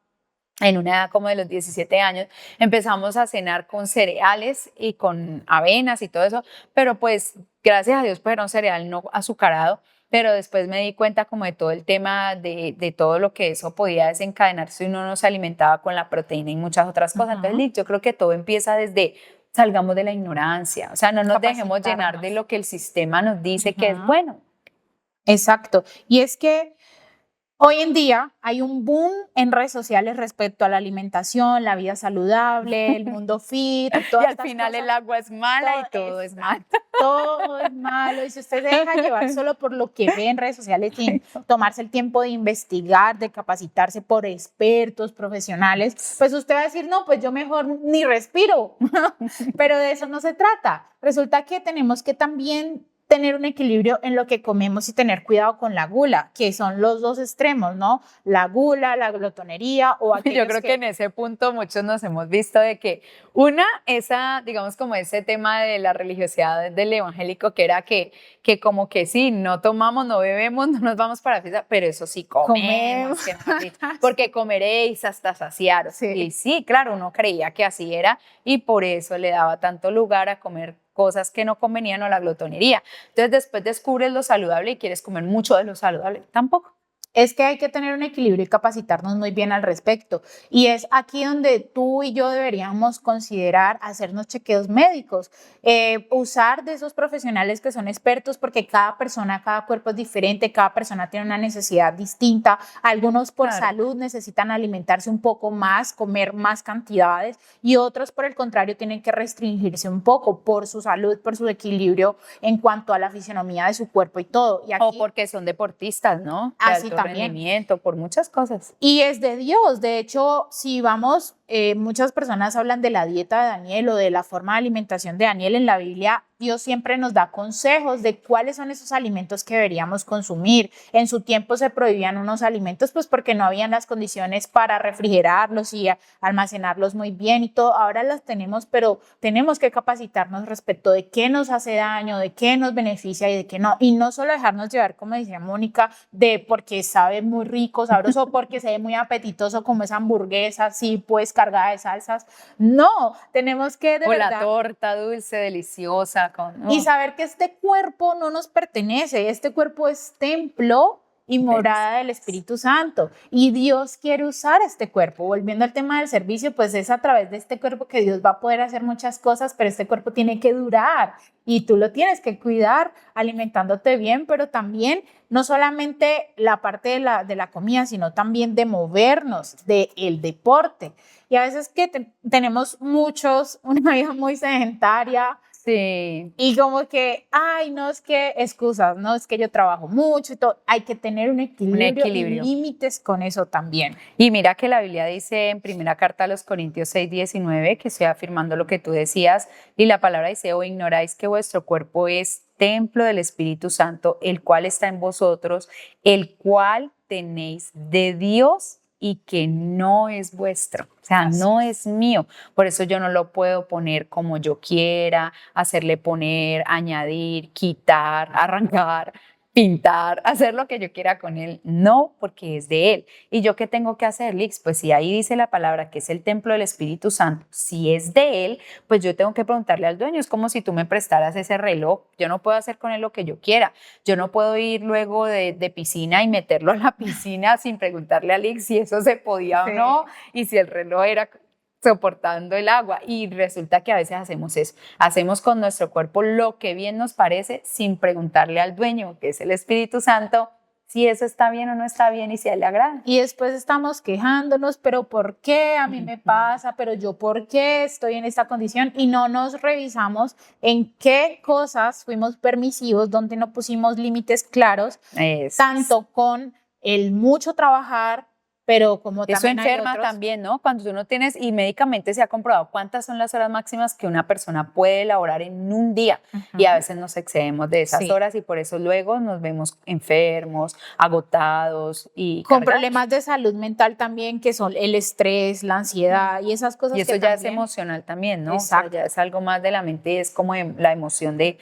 S1: en una edad como de los 17 años, empezamos a cenar con cereales y con avenas y todo eso, pero pues gracias a Dios pues era un cereal no azucarado, pero después me di cuenta como de todo el tema de todo lo que eso podía desencadenar si uno no se alimentaba con la proteína y muchas otras cosas. Entonces yo creo que todo empieza desde salgamos de la ignorancia, o sea, no nos dejemos llenar de lo que el sistema nos dice que es bueno.
S2: Exacto, y es que Hoy en día hay un boom en redes sociales respecto a la alimentación, la vida saludable, el mundo fit y
S1: Y
S2: todas
S1: al
S2: estas
S1: final el
S2: cosas.
S1: agua es mala y todo es malo.
S2: Todo es malo. Y si usted se deja llevar solo por lo que ve en redes sociales sin tomarse el tiempo de investigar, de capacitarse por expertos, profesionales, pues usted va a decir, no, pues yo mejor ni respiro. Pero de eso no se trata. Resulta que tenemos que también tener un equilibrio en lo que comemos y tener cuidado con la gula, que son los dos extremos, ¿no? La gula, la glotonería o
S1: Yo
S2: aquellos
S1: creo que
S2: que...
S1: en ese punto muchos nos hemos visto de que esa, digamos como ese tema de la religiosidad del evangélico que era que como que sí, no tomamos, no bebemos, no nos vamos para la fiesta, pero eso sí comemos,
S2: Comemos.
S1: que mejor dicho, porque comeréis hasta saciaros.
S2: Sí.
S1: Y sí, claro, uno creía que así era y por eso le daba tanto lugar a comer cosas que no convenían o la glotonería. Entonces después descubres lo saludable y quieres comer mucho de lo saludable. Tampoco.
S2: Es que hay que tener un equilibrio y capacitarnos muy bien al respecto. Y es aquí donde tú y yo deberíamos considerar hacernos chequeos médicos, usar de esos profesionales que son expertos porque cada persona, cada cuerpo es diferente, cada persona tiene una necesidad distinta. Algunos por
S1: Claro.
S2: salud necesitan alimentarse un poco más, comer más cantidades y otros por el contrario tienen que restringirse un poco por su salud, por su equilibrio en cuanto a la fisionomía de su cuerpo y todo. Y aquí,
S1: O porque son deportistas, ¿no? De
S2: así
S1: alto
S2: también.
S1: rendimiento, por muchas cosas.
S2: Y es de Dios. De hecho, si vamos, muchas personas hablan de la dieta de Daniel o de la forma de alimentación de Daniel en la Biblia. Dios siempre nos da consejos de cuáles son esos alimentos que deberíamos consumir. En su tiempo se prohibían unos alimentos pues porque no habían las condiciones para refrigerarlos y almacenarlos muy bien y todo. Ahora las tenemos, pero tenemos que capacitarnos respecto de qué nos hace daño, de qué nos beneficia y de qué no. Y no solo dejarnos llevar, como decía Mónica, de porque sabe muy rico, sabroso, porque se ve muy apetitoso como esa hamburguesa así pues cargada de salsas. No, tenemos que de
S1: O
S2: verdad...
S1: la torta dulce, deliciosa.
S2: Y saber que este cuerpo no nos pertenece, este cuerpo es templo y morada del Espíritu Santo. Y Dios quiere usar este cuerpo. Volviendo al tema del servicio, pues es a través de este cuerpo que Dios va a poder hacer muchas cosas, pero este cuerpo tiene que durar y tú lo tienes que cuidar alimentándote bien, pero también no solamente la parte de la comida, sino también de movernos, del deporte. Y a veces que tenemos una vida muy sedentaria,
S1: Sí.
S2: y como que, ay, no es que excusas, no es que yo trabajo mucho y todo. Hay que tener un equilibrio y límites con eso también.
S1: Y mira que la Biblia dice en primera carta a los Corintios 6:19, que estoy afirmando lo que tú decías, y la palabra dice, o ignoráis que vuestro cuerpo es templo del Espíritu Santo, el cual está en vosotros, el cual tenéis de Dios y que no es vuestro, o sea, no es mío. Por eso yo no lo puedo poner como yo quiera, hacerle poner, añadir, quitar, arrancar, pintar, hacer lo que yo quiera con él. No, porque es de él. ¿Y yo qué tengo que hacer, Lix? Pues si ahí dice la palabra que es el templo del Espíritu Santo, si es de él, pues yo tengo que preguntarle al dueño. Es como si tú me prestaras ese reloj. Yo no puedo hacer con él lo que yo quiera. Yo no puedo ir luego de piscina y meterlo a la piscina sin preguntarle a Lix si eso se podía o no y si el reloj era soportando el agua. Y resulta que a veces hacemos eso. Hacemos con nuestro cuerpo lo que bien nos parece sin preguntarle al dueño, que es el Espíritu Santo, si eso está bien o no está bien y si a él le agrada.
S2: Y después estamos quejándonos, pero ¿por qué a mí me pasa? Pero yo ¿por qué estoy en esta condición? Y no nos revisamos en qué cosas fuimos permisivos, donde no pusimos límites claros, tanto con el mucho trabajar, pero como
S1: eso
S2: también
S1: enferma
S2: hay otros.
S1: también, ¿no? Cuando tú no tienes, y médicamente se ha comprobado cuántas son las horas máximas que una persona puede elaborar en un día, y a veces nos excedemos de esas horas y por eso luego nos vemos enfermos, agotados y
S2: con
S1: cargados.
S2: problemas de salud mental también, que son el estrés, la ansiedad y esas cosas.
S1: Y eso
S2: que
S1: ya
S2: también...
S1: es emocional también, ¿no?
S2: Exacto.
S1: O sea, ya es algo más de la mente y es como la emoción de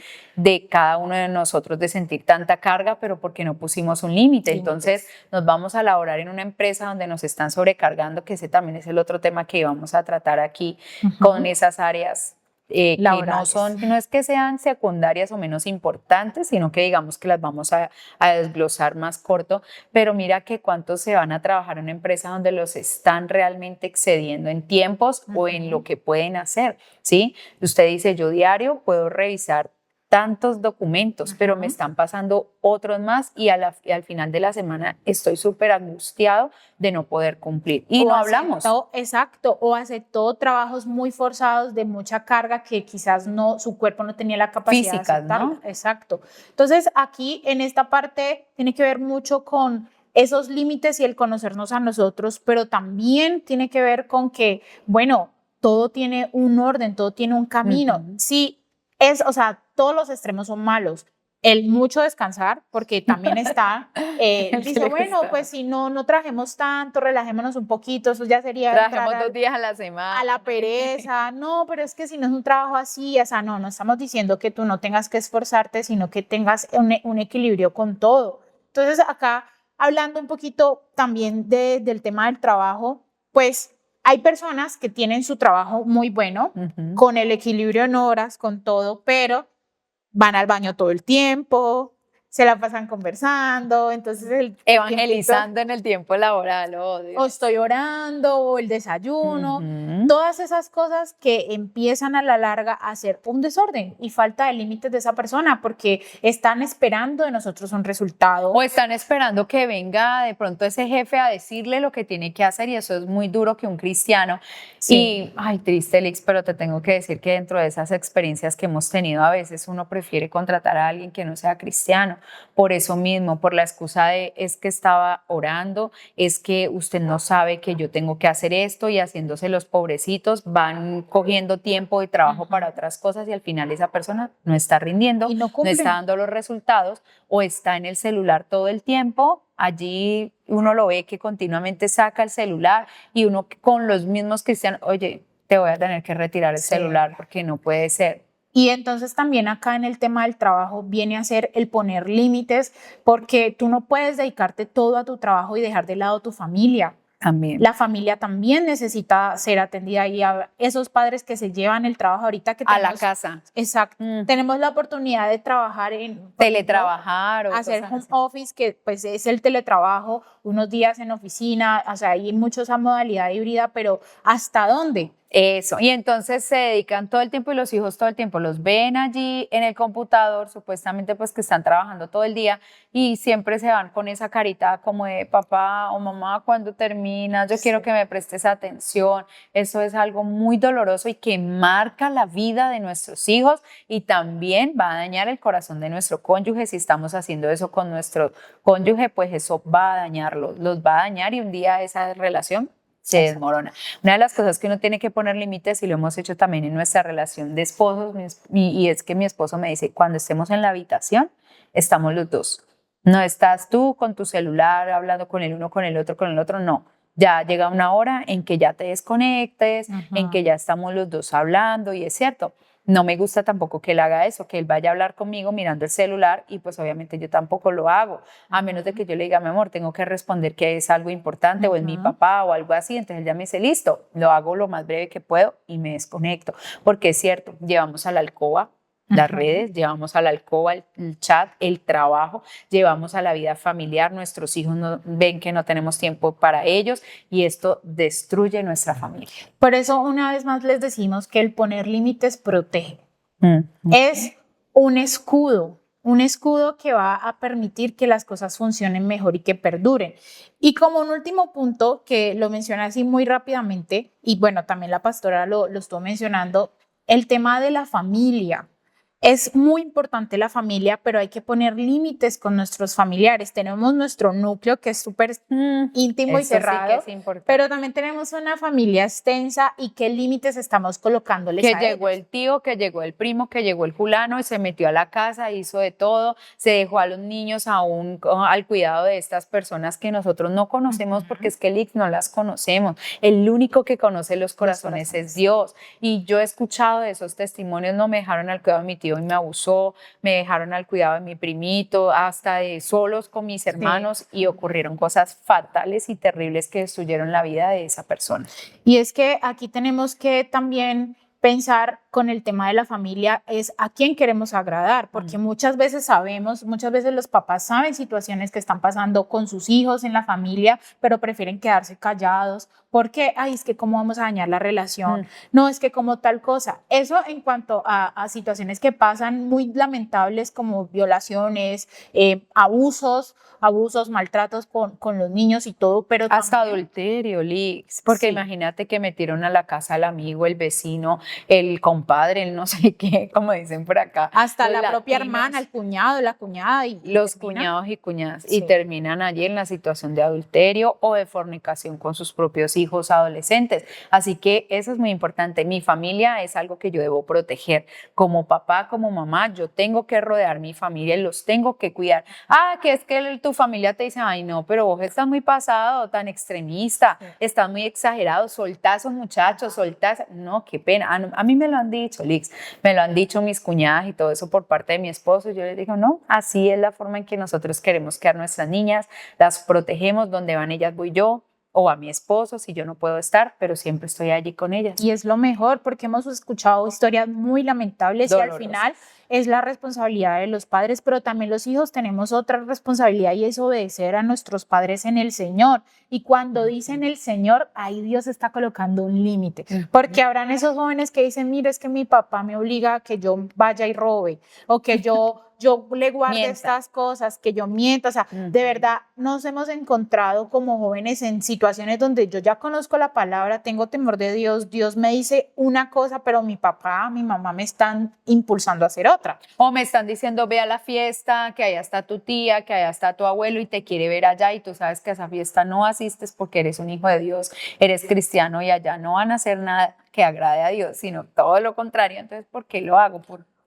S1: cada uno de nosotros de sentir tanta carga, pero porque no pusimos un límite. Entonces nos vamos a laborar en una empresa donde nos están sobrecargando, que ese también es el otro tema que vamos a tratar aquí con esas áreas que no es que sean secundarias o menos importantes, sino que digamos que las vamos a desglosar más corto, pero mira que cuántos se van a trabajar en una empresa donde los están realmente excediendo en tiempos o en lo que pueden hacer, ¿sí? Usted dice, yo diario puedo revisar tantos documentos, pero me están pasando otros más y al final de la semana estoy súper angustiado de no poder cumplir. Y no hablamos.
S2: Exacto, o aceptó trabajos muy forzados de mucha carga que quizás no, su cuerpo no tenía la capacidad
S1: Físicas,
S2: de aceptarlo.
S1: ¿no?
S2: Exacto. Entonces aquí en esta parte tiene que ver mucho con esos límites y el conocernos a nosotros, pero también tiene que ver con que, bueno, todo tiene un orden, todo tiene un camino. Sí, o sea, todos los extremos son malos. El mucho descansar, porque también está, dice, bueno, pues si no trabajemos tanto, relajémonos un poquito, eso ya sería
S1: trabajemos 2 días a la semana.
S2: A la pereza. No, pero es que si no es un trabajo así, o sea, no estamos diciendo que tú no tengas que esforzarte, sino que tengas un equilibrio con todo. Entonces, acá, hablando un poquito también del tema del trabajo, pues hay personas que tienen su trabajo muy bueno, con el equilibrio en horas, con todo, pero van al baño todo el tiempo, se la pasan conversando, entonces
S1: evangelizando en el tiempo laboral,
S2: o estoy orando, o el desayuno, todas esas cosas que empiezan a la larga a ser un desorden y falta de límites de esa persona porque están esperando de nosotros un resultado.
S1: O están esperando que venga de pronto ese jefe a decirle lo que tiene que hacer y eso es muy duro que un cristiano. Sí. Y, ay, triste, Lix, pero te tengo que decir que dentro de esas experiencias que hemos tenido a veces uno prefiere contratar a alguien que no sea cristiano. Por eso mismo, por la excusa de es que estaba orando, es que usted no sabe que yo tengo que hacer esto y haciéndose los pobrecitos, van cogiendo tiempo de trabajo para otras cosas y al final esa persona no está rindiendo,
S2: y no
S1: está dando los resultados o está en el celular todo el tiempo. Allí uno lo ve que continuamente saca el celular y uno con los mismos cristianos, oye, te voy a tener que retirar el celular porque no puede ser.
S2: Y entonces también acá en el tema del trabajo viene a ser el poner límites, porque tú no puedes dedicarte todo a tu trabajo y dejar de lado tu familia.
S1: También.
S2: La familia también necesita ser atendida y a esos padres que se llevan el trabajo ahorita que tenemos,
S1: a la casa.
S2: Exacto. Tenemos la oportunidad de trabajar
S1: teletrabajar
S2: o hacer home office, que pues es el teletrabajo, unos días en oficina, o sea, hay muchos a modalidad híbrida, pero ¿hasta dónde?
S1: Eso, y entonces se dedican todo el tiempo y los hijos todo el tiempo los ven allí en el computador, supuestamente pues que están trabajando todo el día y siempre se van con esa carita como de papá o mamá, ¿cuándo terminas? Yo quiero que me prestes atención. Eso es algo muy doloroso y que marca la vida de nuestros hijos y también va a dañar el corazón de nuestro cónyuge. Si estamos haciendo eso con nuestro cónyuge, pues eso va a dañarlos, los va a dañar y un día esa relación se desmorona. Una de las cosas que uno tiene que poner límites, y lo hemos hecho también en nuestra relación de esposos, y es que mi esposo me dice, cuando estemos en la habitación, estamos los dos. No estás tú con tu celular hablando con el uno, con el otro, no. Ya llega una hora en que ya te desconectes, en que ya estamos los dos hablando, y es cierto. No me gusta tampoco que él haga eso, que él vaya a hablar conmigo mirando el celular y pues obviamente yo tampoco lo hago, a menos de que yo le diga, mi amor, tengo que responder que es algo importante o es mi papá o algo así, entonces él ya me dice, listo, lo hago lo más breve que puedo y me desconecto, porque es cierto, llevamos a la alcoba las redes, llevamos a la alcoba el chat, el trabajo, llevamos a la vida familiar, nuestros hijos ven que no tenemos tiempo para ellos y esto destruye nuestra familia.
S2: Por eso una vez más les decimos que el poner límites protege. Es un escudo que va a permitir que las cosas funcionen mejor y que perduren. Y como un último punto que lo mencioné así muy rápidamente, y bueno, también la pastora lo estuvo mencionando, el tema de la familia. Es muy importante la familia, pero hay que poner límites con nuestros familiares. Tenemos nuestro núcleo que es súper íntimo y cerrado, sí pero también tenemos una familia extensa y qué límites estamos colocándoles
S1: que llegó ellos. El tío, que llegó el primo, que llegó el fulano y se metió a la casa, hizo de todo, se dejó a los niños al cuidado de estas personas que nosotros no conocemos porque es que no las conocemos. El único que conoce los corazones es Dios. Y yo he escuchado de esos testimonios, no me dejaron al cuidado de mi tío y me abusó, me dejaron al cuidado de mi primito, hasta de solos con mis hermanos y ocurrieron cosas fatales y terribles que destruyeron la vida de esa persona.
S2: Y es que aquí tenemos que también pensar con el tema de la familia es a quién queremos agradar, porque muchas veces los papás saben situaciones que están pasando con sus hijos en la familia, pero prefieren quedarse callados ¿Por qué? Ay, es que cómo vamos a dañar la relación. No, es que como tal cosa. Eso en cuanto a situaciones que pasan muy lamentables como violaciones, abusos, maltratos con los niños y todo, pero
S1: Hasta
S2: también,
S1: adulterio, Lix, porque
S2: sí,
S1: imagínate que metieron a la casa al amigo, el vecino, el compadre, el no sé qué, como dicen por acá,
S2: hasta
S1: los
S2: la propia
S1: latinos,
S2: hermana, el cuñado, la cuñada y
S1: los
S2: termina.
S1: cuñados y cuñadas, y
S2: Sí.
S1: terminan allí en la situación de adulterio o de fornicación con sus propios hijos adolescentes. Así que eso es muy importante. Mi familia es algo que yo debo proteger. Como papá, como mamá, yo tengo que rodear mi familia y los tengo que cuidar. Ah, que es que tu familia te dice, ay no, pero vos estás muy pasado, tan extremista,
S2: Sí.
S1: estás muy exagerado, soltá a esos muchachos, soltá. No, qué pena. A mí me lo han dicho, Lix, me lo han dicho mis cuñadas y todo eso por parte de mi esposo. Yo les digo, no, así es la forma en que nosotros queremos criar nuestras niñas, las protegemos, donde van ellas voy yo, o a mi esposo si yo no puedo estar, pero siempre estoy allí con ellas.
S2: Y es lo mejor porque hemos escuchado historias muy lamentables y al
S1: Dolorosas.
S2: final es la responsabilidad de los padres, pero también los hijos tenemos otra responsabilidad y es obedecer a nuestros padres en el Señor. Y cuando dicen el Señor, ahí Dios está colocando un límite, porque habrán esos jóvenes que dicen, mira, es que mi papá me obliga a que yo vaya y robe o que yo le guarde
S1: Mienta.
S2: estas cosas, que yo mienta, o sea, de verdad nos hemos encontrado como jóvenes en situaciones donde yo ya conozco la palabra, tengo temor de Dios, Dios me dice una cosa, pero mi papá, mi mamá me están impulsando a hacer otra.
S1: O me están diciendo, ve a la fiesta, que allá está tu tía, que allá está tu abuelo y te quiere ver allá y tú sabes que a esa fiesta no asistes porque eres un hijo de Dios, eres cristiano y allá no van a hacer nada que agrade a Dios, sino todo lo contrario. Entonces, ¿por qué lo hago?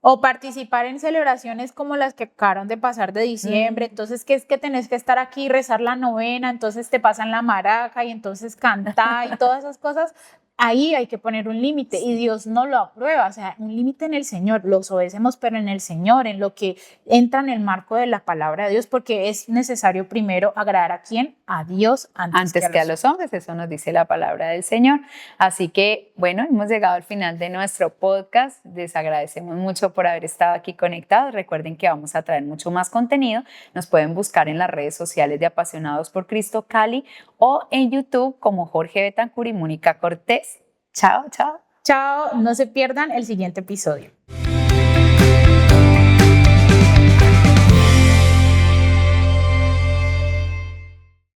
S2: O participar en celebraciones como las que acabaron de pasar de diciembre, entonces que es que tenés que estar aquí y rezar la novena, entonces te pasan la maraca y entonces cantar y todas esas cosas. Ahí hay que poner un límite y Dios no lo aprueba, o sea, un límite en el Señor, los obedecemos, pero en el Señor, en lo que entra en el marco de la palabra de Dios, porque es necesario primero agradar a quién, a Dios
S1: antes que a los hombres, eso nos dice la palabra del Señor. Así que, bueno, hemos llegado al final de nuestro podcast. Les agradecemos mucho por haber estado aquí conectados. Recuerden que vamos a traer mucho más contenido. Nos pueden buscar en las redes sociales de Apasionados por Cristo Cali o en YouTube como Jorge Betancur y Mónica Cortés. Chao, chao.
S2: Chao, no se pierdan el siguiente episodio.